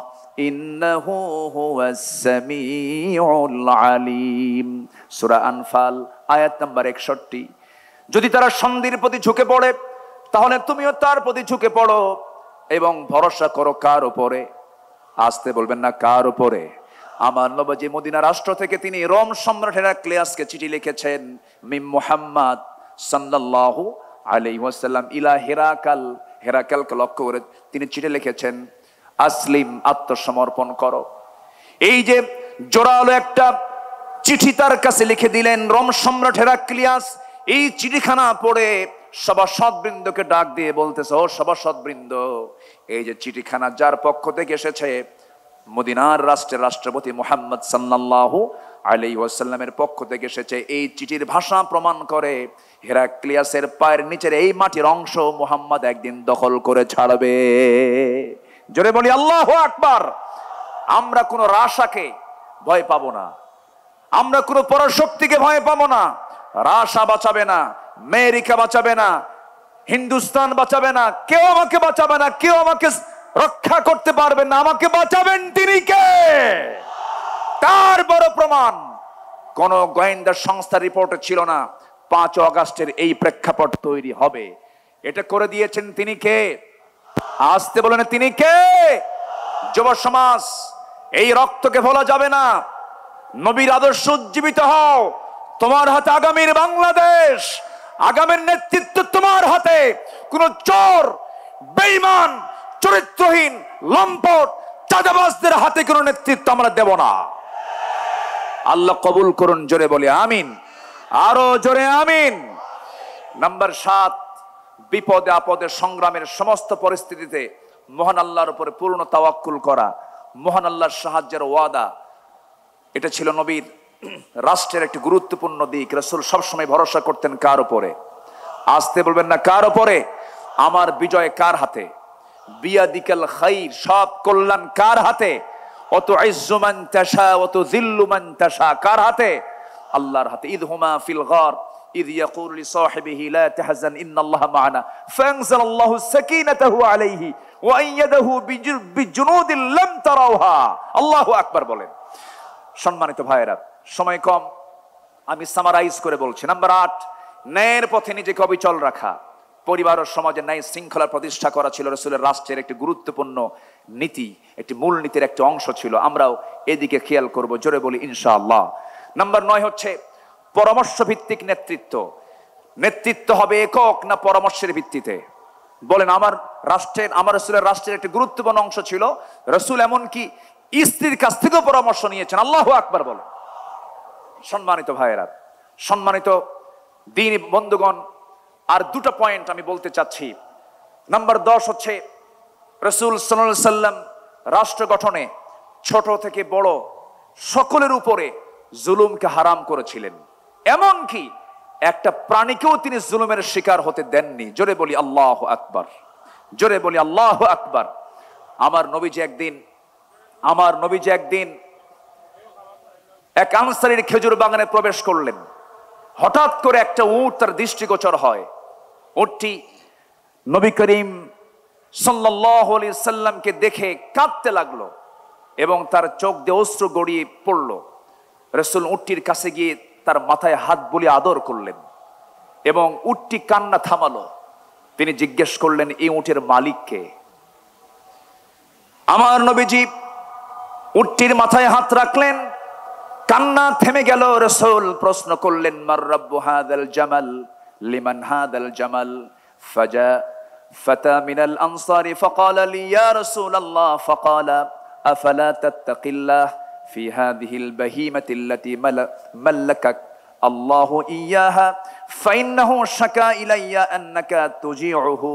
ইন্নাহু হুয়াস সামিউল আলিম। সূরা আনফাল আয়াত নাম্বার 61। যদি তারা সন্ধির প্রতি ঝুঁকে পড়ে, তাহলে তুমিও তার প্রতি ঝুঁকে পড়ো এবং ভরসা করো কার উপরে? আসতে বলবেন না, কার উপরে? আমার নবী মদিনা রাষ্ট্র থেকে তিনি রোম সম্রাট হেরাক্লিয়াসকে চিঠি লিখেছেন, মিম মুহাম্মদ সাল্লাল্লাহু আলাইহি ওয়াসাল্লাম ইলা হেরাকাল। হেরাকালকে লক্ষ্য করে তিনি চিঠি লিখেছেন, আসলিম, আত্মসমর্পণ করো। এই যে জোরালো একটা চিঠি তার কাছে লিখে দিলেন রোম সম্রাট হেরাক্লিয়াস। এই চিঠিখানা পড়ে সভাসদবৃন্দকে ডাক দিয়ে বলতেছে, ও সভাসদবৃন্দ, এই যে চিঠিখানা যার পক্ষ থেকে এসেছে, মদিনার রাষ্ট্রের রাষ্ট্রপতি মুহাম্মদ সাল্লাল্লাহু আলাইহি ওয়াসাল্লামের পক্ষ থেকে এসেছে। এই চিঠির ভাষা প্রমাণ করে হেরাক্লিয়াসের পায়ের নিচের এই মাটির অংশ মুহাম্মদ একদিন দখল করে ছাড়বে। জোরে বলি আল্লাহু আকবার। আমরা কোনো রাশাকে ভয় পাবো না, আমরা কোনো পরাশক্তিকে ভয় পাবো না। রাশা বাঁচাবে না, আমেরিকা বাঁচাবে না, হিন্দুস্তান বাঁচাবে না, কেউ আমাকে বাঁচাবে না, কেউ আমাকে রক্ষা করতে পারবেন না। আমাকে বাঁচাবেন তিনি কে? তার বড় প্রমাণ কোন গোয়েন্দা সংস্থার রিপোর্টে ছিল না 5 আগস্টের এই প্রেক্ষাপট তৈরি হবে। এটা করে দিয়েছেন তিনি কে? আসতে বলেন, তিনি কে? যুব সমাজ, এই রক্তকে ভোলা যাবে না। নবীর আদর্শ উজ্জীবিত হও। তোমার হাতে আগামীর বাংলাদেশ, আগামীর নেতৃত্ব তোমার হাতে। কোন চোর, বেঈমান, চরিত্রহীন, লম্পট, চাঁদাবাজদের হাতে কোনো নেতৃত্ব আমরা দেব না। আল্লাহ কবুল করুন। জোরে বলি আমিন, আরো জোরে আমিন। নাম্বার 7, বিপদে আপদে সংগ্রামের সমস্ত পরিস্থিতিতে মহান আল্লাহর উপরে পূর্ণ তাওয়াক্কুল করা, মহান আল্লাহর সাহায্যের ওয়াদা, এটা ছিল নবীর রাষ্ট্রের একটি গুরুত্বপূর্ণ দিক। রাসূল সবসময় ভরসা করতেন কার উপরে? আসতে বলবেন না, কার উপরে? আমার বিজয় কার হাতে? বিয়াদিকাল খাইর, সব কল্যাণ কার হাতে? অতুইজ্জু মান তাশা ওয়া তুযিল্লু মান তাশা, কার হাতে? আল্লাহর হাতে। ইযহুমা ফিল গার ইয ইয়াকুলু লিসাহিবিহি লা তাহজান ইন্নাল্লাহা মা'ানা ফাআনজালাল্লাহু সাকিনাতাহু আলাইহি ওয়া আইয়াদাহু বিজুনুদিন লাম তারাউহা। আল্লাহু আকবার বলেন। সম্মানিত ভাইয়েরা, সময় কম, আমি সামারাইজ করে বলছি। নাম্বার 8, ন্যায়ের পথে নিজেকে অবিচল রাখা। পরিবার ও সমাজের ন্যায় শৃঙ্খলা প্রতিষ্ঠা করা ছিল রাসূলের রাষ্ট্রের একটি গুরুত্বপূর্ণ নীতি, একটি মূল নীতির একটি অংশ ছিল। আমরাও এদিকে খেয়াল করব, জোরে বলি ইনশাআল্লাহ। নাম্বার 9 হচ্ছে পরামর্শ ভিত্তিক নেতৃত্ব। নেতৃত্ব হবে একক না পরামর্শের ভিত্তিতে? বলেন, আমার রাসূলের রাষ্ট্রের একটি গুরুত্বপূর্ণ অংশ ছিল রাসূল এমনকি স্ত্রীর কাছ থেকেও পরামর্শ নিয়েছেন। আল্লাহু আকবার বলেন। সম্মানিত ভাইয়েরা, সম্মানিত দ্বীনি বন্ধুগণ, আর দুটো পয়েন্ট আমি বলতে চাচ্ছি। নাম্বার 10 হচ্ছে রাসূল সাল্লাল্লাহু আলাইহি সাল্লাম রাষ্ট্র গঠনে ছোট থেকে বড় সকলের উপরে জুলুমকে হারাম করেছিলেন, এমনকি একটা প্রাণীকেও তিনি জুলুমের শিকার হতে দেননি। জোরে বলি আল্লাহু আকবার, জোরে বলি আল্লাহু আকবার। আমার নবীজি একদিন এক আনসারীর খেজুর বাগানে প্রবেশ করলেন। হঠাৎ করে একটা উট তার দৃষ্টিগোচর হয়। উটটি নবী করিম সাল্লাল্লাহু আলাইহি সাল্লামকে দেখে কাঁদতে লাগলো এবং তার চোখ দিয়ে অশ্রু গড়িয়ে পড়ল। রাসূল উটটির কাছে গিয়ে তার মাথায় হাত বুলিয়ে আদর করলেন এবং উটটি কান্না থামালো। তিনি জিজ্ঞেস করলেন, এই উটের মালিক কে? আমার নবীজি উটটির মাথায় হাত রাখলেন, কান্না থেমে গেল। রাসূল প্রশ্ন করলেন, মার রাব্বু হাদাল জামাল, লিমান হাদাল জামাল? ফাতা মিনাল আনসারি ফাকালা লি ইয়া রাসূলাল্লাহ, ফাকালা আফালা তাত্তাকিল্লাহ ফি হাযিহিল বাহিমাতি আল্লাতী মাল্লাকাক আল্লাহু ইয়াহা ফাইন্নাহু শাকা ইলাইয়া আন্নাকা তুজিউহু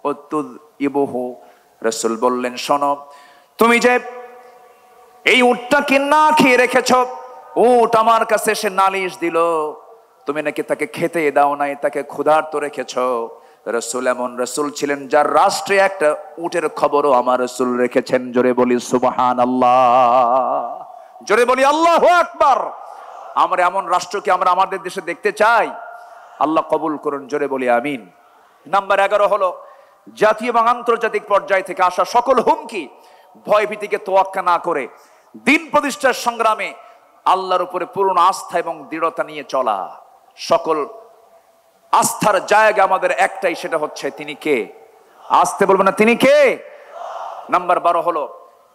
ওয়া তুযইবুহু। রাসূল বললেন, শোনো, তুমি যে এই উটটাকে না খেয়ে রেখেছো, উট আমার কাছে এসে নালিশ দিল, তুমি নাকি তাকে খেতে দাও নাই, তাকে ক্ষুধার্ত রেখেছো। রাসূল এমন রাসূল ছিলেন যার রাষ্ট্রে একটা উটের খবরও আমার রাসূল রেখেছেন। জোরে বলি সুবহানাল্লাহ, জোরে বলি আল্লাহু আকবার। আমরা এমন রাষ্ট্রকে আমরা আমাদের দেশে দেখতে চাই। আল্লাহ কবুল করুন, জোরে বলি আমিন। নাম্বার 11 হলো জাতীয় এবং আন্তর্জাতিক পর্যায় থেকে আসা সকল হুমকি ভয়ভীতিকে তোয়াক্কা না করে দিন প্রতিষ্ঠার সংগ্রামে আল্লাহর উপরে পূর্ণ আস্থা এবং দৃঢ়তা নিয়ে চলা। সকল আস্থার জায়গা আমাদের একটাই, সেটা হচ্ছে তিনি কে? আসতে বলবো না, তিনি কে? নাম্বার 12 হলো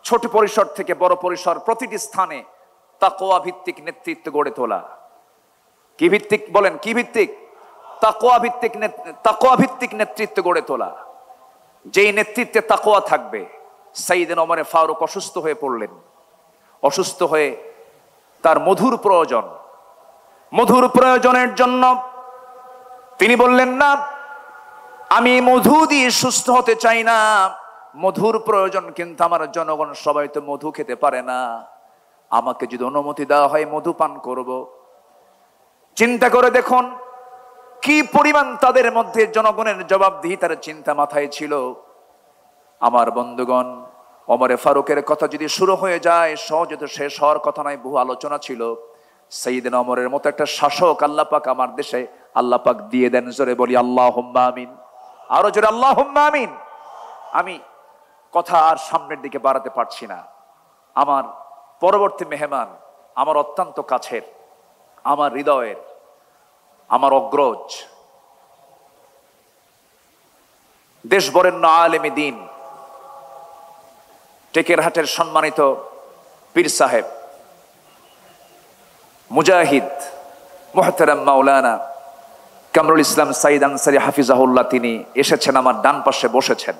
ছোট পরিসর থেকে বড় পরিসর প্রতিটি স্থানে তাকওয়া ভিত্তিক নেতৃত্ব গড়ে তোলা। কি ভিত্তিক? বলেন, কি ভিত্তিক? তাকওয়া ভিত্তিক নেতৃত্ব গড়ে তোলা। যেই নেতৃত্বে তাকওয়া থাকবে। সাইয়েদনা ওমর ফারুক অসুস্থ হয়ে পড়লেন। অসুস্থ হয়ে তার মধুর প্রয়োজনের জন্য তিনি বললেন, না, আমি মধু দিয়ে সুস্থ হতে চাই না, মধুর প্রয়োজন, কিন্তু আমার জনগণ সবাই তো মধু খেতে পারে না, আমাকে যদি অনুমতি দেওয়া হয় মধু পান করব। চিন্তা করে দেখুন কি পরিমাণ তাদের মধ্যে জনগণের জবাবদিহিতার চিন্তা মাথায় ছিল। আমার বন্ধুগণ, ওমর ফারুকের কথা যদি শুরু হয়ে যায় সহজে তো শেষ হওয়ার কথা নয়, বহু আলোচনা ছিল। সাইয়েদনা ওমরের মতো একটা শাসক আল্লাহ পাক আমার দেশে আল্লাহ পাক দিয়ে দেন। জোরে বলি আল্লাহুম্মা আমিন, আরো জোরে আল্লাহুম্মা আমিন। আমি কথা আর সামনের দিকে বাড়াতে পারছি না। আমার পরবর্তী মেহমান আমার অত্যন্ত কাছের, আমার হৃদয়ের, আমার অগ্রজ, দেশ বরেণ্য আলেমে দ্বীন, টেকেরহাটের সম্মানিত পীর সাহেব, মুজাহিদ, মুহতারাম মাওলানা কামরুল ইসলাম সাইদ আনসারী হাফিজাহুল্লাহ, তিনি এসেছেন, আমার ডান পাশে বসেছেন।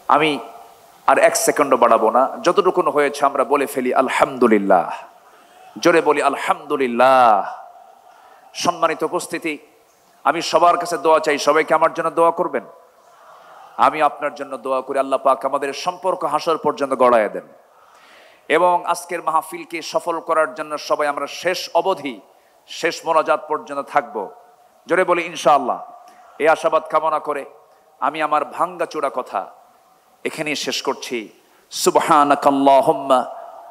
আমি আর 1 সেকেন্ডও বাড়াবো না, যতটুকু হয়েছে আমরা বলে ফেলি আলহামদুলিল্লাহ। জোরে বলি আলহামদুলিল্লাহ। সম্মানিত উপস্থিতি, আমি সবার কাছে দোয়া চাই, সবাইকে আমার জন্য দোয়া করবেন। আমি আপনার জন্য দোয়া করি, আল্লাহ পাক আমাদের সম্পর্ক হাসর পর্যন্ত গড়ায় দেন এবং আজকের মাহফিলকে সফল করার জন্য সবাই আমরা শেষ অবধি, শেষ মোনাজাত পর্যন্ত থাকব। জোরে বলি ইনশাআল্লাহ। এই আশাবাদ কামনা করে আমি আমার ভাঙ্গাচোরা কথা এখানেই শেষ করছি। সুবহানাকাল্লাহুম্মা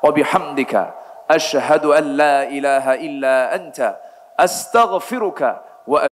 ওয়া বিহামদিকা আশহাদু আল্লা ইলাহা ইল্লা আনতা আস্তাগফিরুকা ওয়া